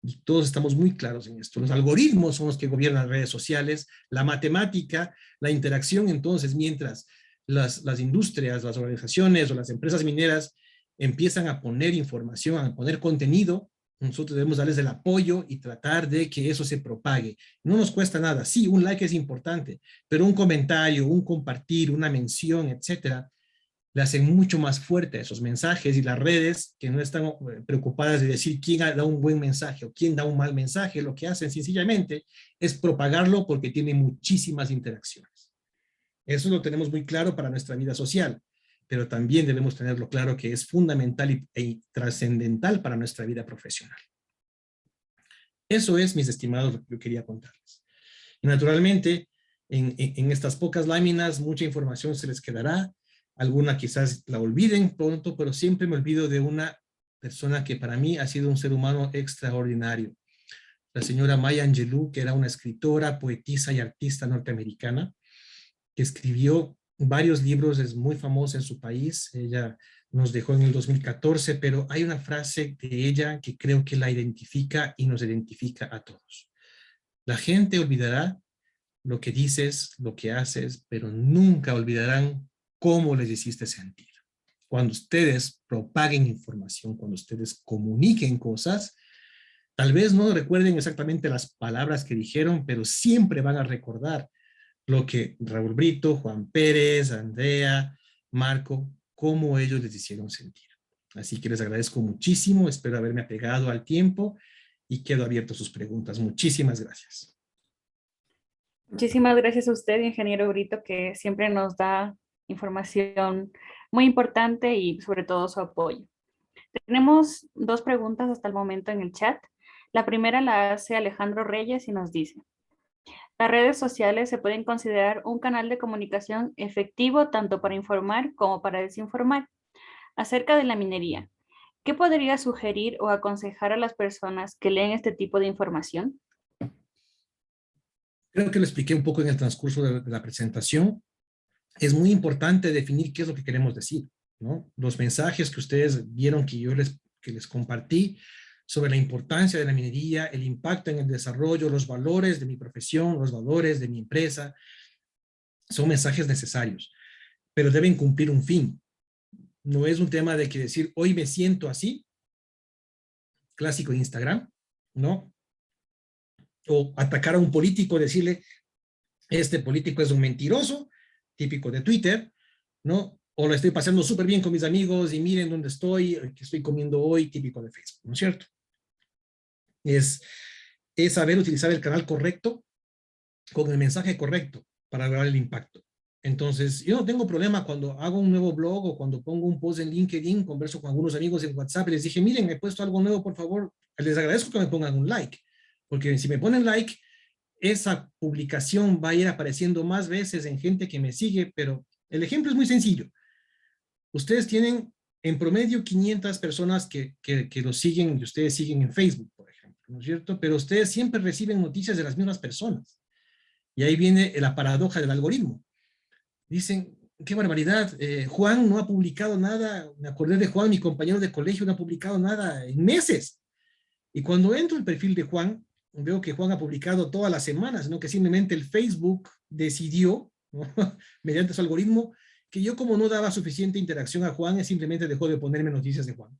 Y todos estamos muy claros en esto. Los algoritmos son los que gobiernan las redes sociales, la matemática, la interacción. Entonces, mientras las industrias, las organizaciones o las empresas mineras empiezan a poner información, a poner contenido, nosotros debemos darles el apoyo y tratar de que eso se propague. No nos cuesta nada. Sí, un like es importante, pero un comentario, un compartir, una mención, etcétera, le hacen mucho más fuerte a esos mensajes, y las redes, que no están preocupadas de decir quién da un buen mensaje o quién da un mal mensaje, lo que hacen sencillamente es propagarlo porque tiene muchísimas interacciones. Eso lo tenemos muy claro para nuestra vida social, pero también debemos tenerlo claro que es fundamental y trascendental para nuestra vida profesional. Eso es, mis estimados, lo que yo quería contarles. Y naturalmente, en estas pocas láminas, mucha información se les quedará. Alguna quizás la olviden pronto, pero siempre me olvido de una persona que para mí ha sido un ser humano extraordinario. La señora Maya Angelou, que era una escritora, poetisa y artista norteamericana, que escribió varios libros, es muy famosa en su país. Ella nos dejó en el 2014, pero hay una frase de ella que creo que la identifica y nos identifica a todos. La gente olvidará lo que dices, lo que haces, pero nunca olvidarán cómo les hiciste sentir. Cuando ustedes propaguen información, cuando ustedes comuniquen cosas, tal vez no recuerden exactamente las palabras que dijeron, pero siempre van a recordar lo que Raúl Brito, Juan Pérez, Andrea, Marco, cómo ellos les hicieron sentir. Así que les agradezco muchísimo, espero haberme apegado al tiempo y quedo abierto a sus preguntas. Muchísimas gracias. Muchísimas gracias a usted, ingeniero Brito, que siempre nos da información muy importante y sobre todo su apoyo. Tenemos dos preguntas hasta el momento en el chat. La primera la hace Alejandro Reyes y nos dice: las redes sociales se pueden considerar un canal de comunicación efectivo tanto para informar como para desinformar. Acerca de la minería, ¿qué podría sugerir o aconsejar a las personas que leen este tipo de información? Creo que lo expliqué un poco en el transcurso de la presentación. Es muy importante definir qué es lo que queremos decir, ¿no? Los mensajes que ustedes vieron que yo les compartí sobre la importancia de la minería, el impacto en el desarrollo, los valores de mi profesión, los valores de mi empresa, son mensajes necesarios, pero deben cumplir un fin. No es un tema de que decir, hoy me siento así, clásico de Instagram, ¿no? O atacar a un político, decirle, este político es un mentiroso, típico de Twitter, ¿no? O lo estoy pasando súper bien con mis amigos y miren dónde estoy, qué estoy comiendo hoy, típico de Facebook, ¿no es cierto? Es saber utilizar el canal correcto con el mensaje correcto para lograr el impacto. Entonces, yo no tengo problema cuando hago un nuevo blog o cuando pongo un post en LinkedIn, converso con algunos amigos en WhatsApp y les dije, miren, he puesto algo nuevo, por favor, les agradezco que me pongan un like, porque si me ponen like, esa publicación va a ir apareciendo más veces en gente que me sigue, pero el ejemplo es muy sencillo. Ustedes tienen en promedio 500 personas que los siguen y ustedes siguen en Facebook, por ejemplo, ¿no es cierto? Pero ustedes siempre reciben noticias de las mismas personas. Y ahí viene la paradoja del algoritmo. Dicen, qué barbaridad, Juan no ha publicado nada, me acordé de Juan, mi compañero de colegio, no ha publicado nada en meses. Y cuando entro el perfil de Juan, veo que Juan ha publicado todas las semanas, sino que simplemente el Facebook decidió, ¿no? mediante su algoritmo, que yo como no daba suficiente interacción a Juan, simplemente dejó de ponerme noticias de Juan.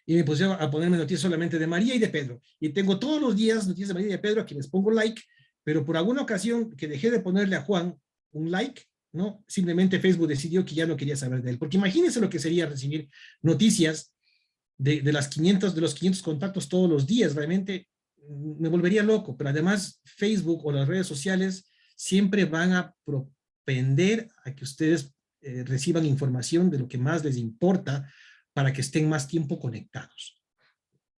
Y me pusieron a ponerme noticias solamente de María y de Pedro. Y tengo todos los días noticias de María y de Pedro a quienes pongo like, pero por alguna ocasión que dejé de ponerle a Juan un like, ¿no? Simplemente Facebook decidió que ya no quería saber de él. Porque imagínense lo que sería recibir noticias de los 500 contactos todos los días, realmente me volvería loco, pero además Facebook o las redes sociales siempre van a propender a que ustedes reciban información de lo que más les importa para que estén más tiempo conectados.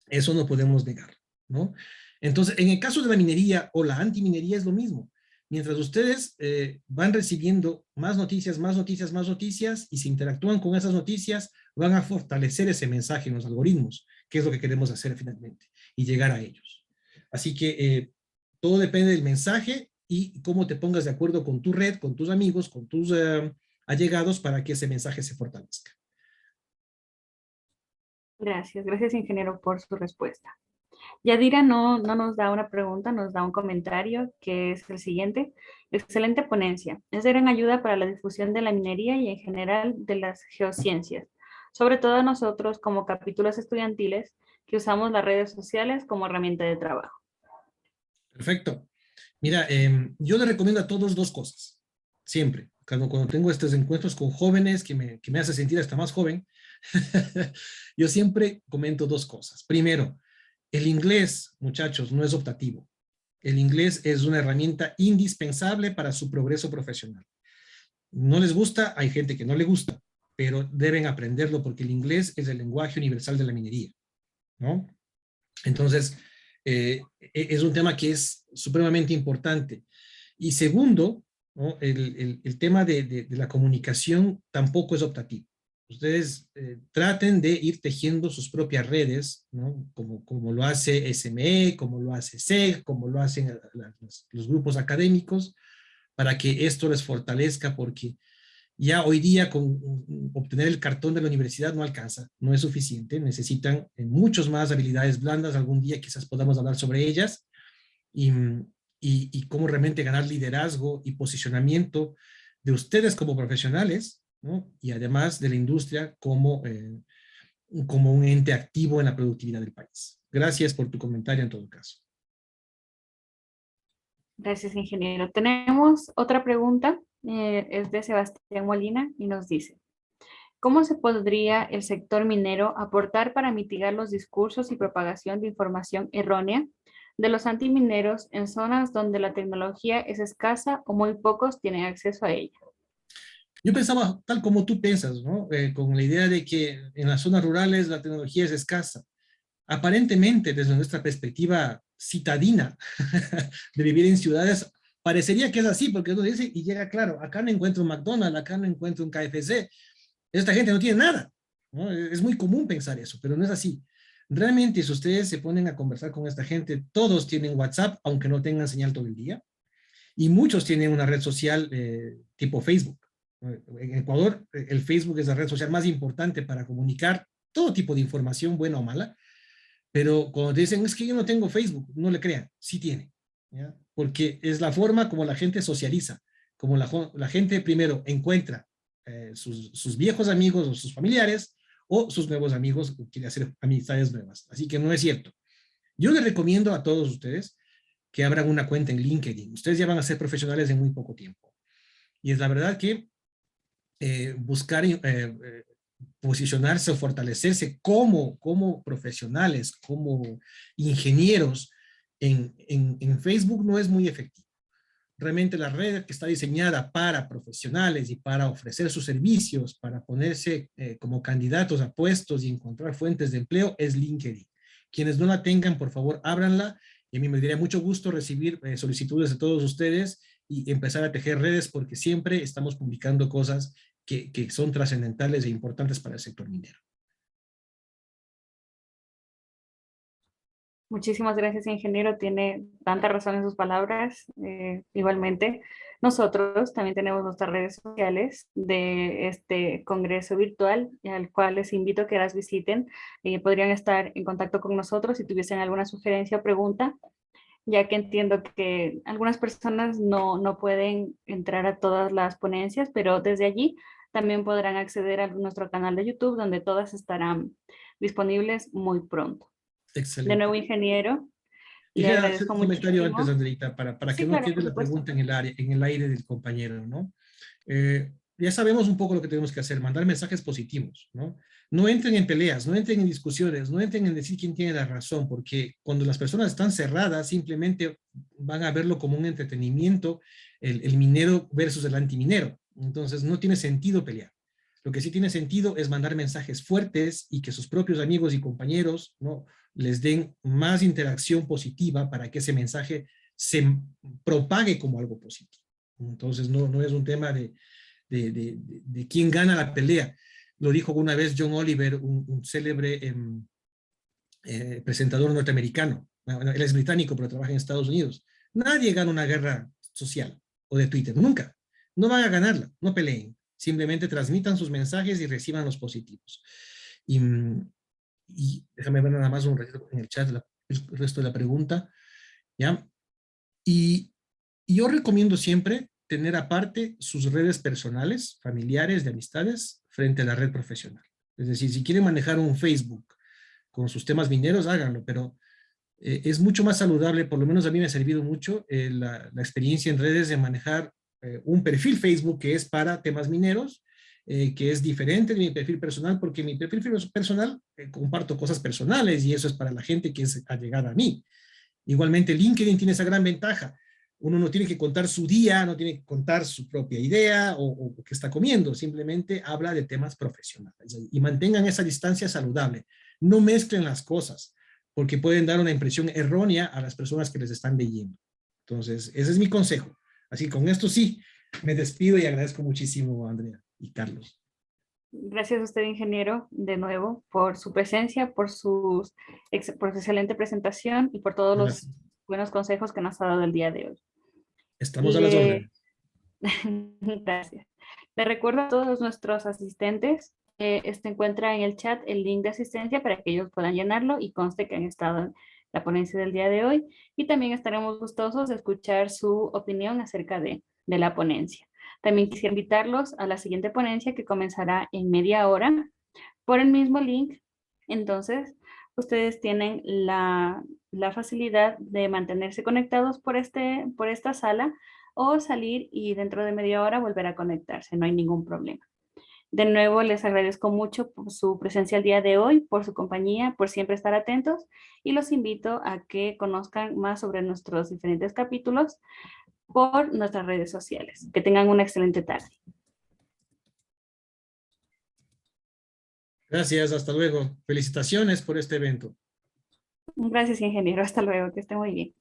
Eso no podemos negar, ¿no? Entonces, en el caso de la minería o la antiminería es lo mismo. Mientras ustedes van recibiendo más noticias, más noticias, más noticias, y se interactúan con esas noticias, van a fortalecer ese mensaje en los algoritmos, que es lo que queremos hacer finalmente, y llegar a ellos. Así que todo depende del mensaje y cómo te pongas de acuerdo con tu red, con tus amigos, con tus allegados para que ese mensaje se fortalezca. Gracias, gracias ingeniero por su respuesta. Yadira no nos da una pregunta, nos da un comentario que es el siguiente. Excelente ponencia. Es de gran ayuda para la difusión de la minería y en general de las geociencias, sobre todo nosotros como capítulos estudiantiles que usamos las redes sociales como herramienta de trabajo. Perfecto. Mira, yo le recomiendo a todos dos cosas, siempre. Cuando tengo estos encuentros con jóvenes que me hace sentir hasta más joven, yo siempre comento dos cosas. Primero, el inglés, muchachos, no es optativo. El inglés es una herramienta indispensable para su progreso profesional. No les gusta, hay gente que no le gusta, pero deben aprenderlo porque el inglés es el lenguaje universal de la minería, ¿no? Entonces, es un tema que es supremamente importante. Y segundo, ¿no? El tema de la comunicación tampoco es optativo. Ustedes traten de ir tejiendo sus propias redes, ¿no? Como lo hace SME, como lo hace SEG, como lo hacen los grupos académicos, para que esto les fortalezca, porque ya hoy día con obtener el cartón de la universidad no alcanza, no es suficiente, necesitan muchos más habilidades blandas, algún día quizás podamos hablar sobre ellas, y cómo realmente ganar liderazgo y posicionamiento de ustedes como profesionales, ¿no? Y además de la industria como un ente activo en la productividad del país. Gracias por tu comentario en todo caso. Gracias, ingeniero. Tenemos otra pregunta, es de Sebastián Molina y nos dice, ¿cómo se podría el sector minero aportar para mitigar los discursos y propagación de información errónea de los antimineros en zonas donde la tecnología es escasa o muy pocos tienen acceso a ella? Yo pensaba tal como tú piensas, ¿no? Con la idea de que en las zonas rurales la tecnología es escasa. Aparentemente, desde nuestra perspectiva citadina de vivir en ciudades, parecería que es así, porque uno dice y llega claro, acá no encuentro un McDonald's, acá no encuentro un KFC, esta gente no tiene nada, ¿no? Es muy común pensar eso, pero no es así. Realmente, si ustedes se ponen a conversar con esta gente, todos tienen WhatsApp, aunque no tengan señal todo el día, y muchos tienen una red social tipo Facebook. En Ecuador, el Facebook es la red social más importante para comunicar todo tipo de información, buena o mala, pero cuando te dicen, es que yo no tengo Facebook, no le crean, sí tiene, ¿ya? Porque es la forma como la gente socializa, como la gente primero encuentra sus viejos amigos o sus familiares, o sus nuevos amigos, o quiere hacer amistades nuevas. Así que no es cierto. Yo les recomiendo a todos ustedes que abran una cuenta en LinkedIn. Ustedes ya van a ser profesionales en muy poco tiempo. Y es la verdad que buscar posicionarse o fortalecerse como profesionales, como ingenieros en Facebook no es muy efectivo. Realmente la red que está diseñada para profesionales y para ofrecer sus servicios, para ponerse como candidatos a puestos y encontrar fuentes de empleo es LinkedIn. Quienes no la tengan, por favor, ábranla, y a mí me daría mucho gusto recibir solicitudes de todos ustedes y empezar a tejer redes, porque siempre estamos publicando cosas que son trascendentales e importantes para el sector minero. Muchísimas gracias, ingeniero. Tiene tanta razón en sus palabras. Igualmente, nosotros también tenemos nuestras redes sociales de este congreso virtual, al cual les invito a que las visiten. Podrían estar en contacto con nosotros si tuviesen alguna sugerencia o pregunta, ya que entiendo que algunas personas no pueden entrar a todas las ponencias, pero desde allí también podrán acceder a nuestro canal de YouTube, donde todas estarán disponibles muy pronto. De Excelente. nuevo, ingeniero, le Quisiera hacer agradezco un comentario antes, muchísimo. Andreita, para que Sí, no claro, quede por la supuesto. pregunta en el aire del compañero, ¿no? ya sabemos un poco lo que tenemos que hacer, mandar mensajes positivos, ¿no? No entren en peleas, no entren en discusiones, no entren en decir quién tiene la razón, porque cuando las personas están cerradas, simplemente van a verlo como un entretenimiento, el minero versus el antiminero. Entonces, no tiene sentido pelear. Lo que sí tiene sentido es mandar mensajes fuertes y que sus propios amigos y compañeros, ¿no?, les den más interacción positiva para que ese mensaje se propague como algo positivo. Entonces, no es un tema de quién gana la pelea. Lo dijo una vez John Oliver, un célebre presentador norteamericano. Bueno, él es británico, pero trabaja en Estados Unidos. Nadie gana una guerra social o de Twitter, nunca. No van a ganarla, no peleen. Simplemente transmitan sus mensajes y reciban los positivos. Y, y déjame ver nada más un ratito en el chat el resto de la pregunta. ¿Ya? Y yo recomiendo siempre tener aparte sus redes personales, familiares, de amistades, frente a la red profesional. Es decir, si quieren manejar un Facebook con sus temas mineros, háganlo, pero es mucho más saludable, por lo menos a mí me ha servido mucho la experiencia en redes de manejar un perfil Facebook que es para temas mineros, que es diferente de mi perfil personal, porque mi perfil personal comparto cosas personales y eso es para la gente que es allegada a mí. Igualmente, LinkedIn tiene esa gran ventaja. Uno no tiene que contar su día, no tiene que contar su propia idea o qué está comiendo, simplemente habla de temas profesionales. Y mantengan esa distancia saludable. No mezclen las cosas, porque pueden dar una impresión errónea a las personas que les están leyendo. Entonces, ese es mi consejo. Así que con esto sí, me despido y agradezco muchísimo a Andrea y Carlos. Gracias a usted, ingeniero, de nuevo, por su presencia, por su excelente presentación y por todos los Gracias. buenos consejos que nos ha dado el día de hoy. Estamos a las órdenes. Gracias. Le recuerdo a todos nuestros asistentes que encuentra en el chat el link de asistencia para que ellos puedan llenarlo y conste que han estado en la ponencia del día de hoy. Y también estaremos gustosos de escuchar su opinión acerca de la ponencia. También quisiera invitarlos a la siguiente ponencia que comenzará en media hora por el mismo link. Entonces, ustedes tienen la facilidad de mantenerse conectados por esta sala o salir y dentro de media hora volver a conectarse. No hay ningún problema. De nuevo, les agradezco mucho por su presencia el día de hoy, por su compañía, por siempre estar atentos y los invito a que conozcan más sobre nuestros diferentes capítulos por nuestras redes sociales. Que tengan una excelente tarde. Gracias, hasta luego. Felicitaciones por este evento. Gracias, ingeniero. Hasta luego. Que esté muy bien.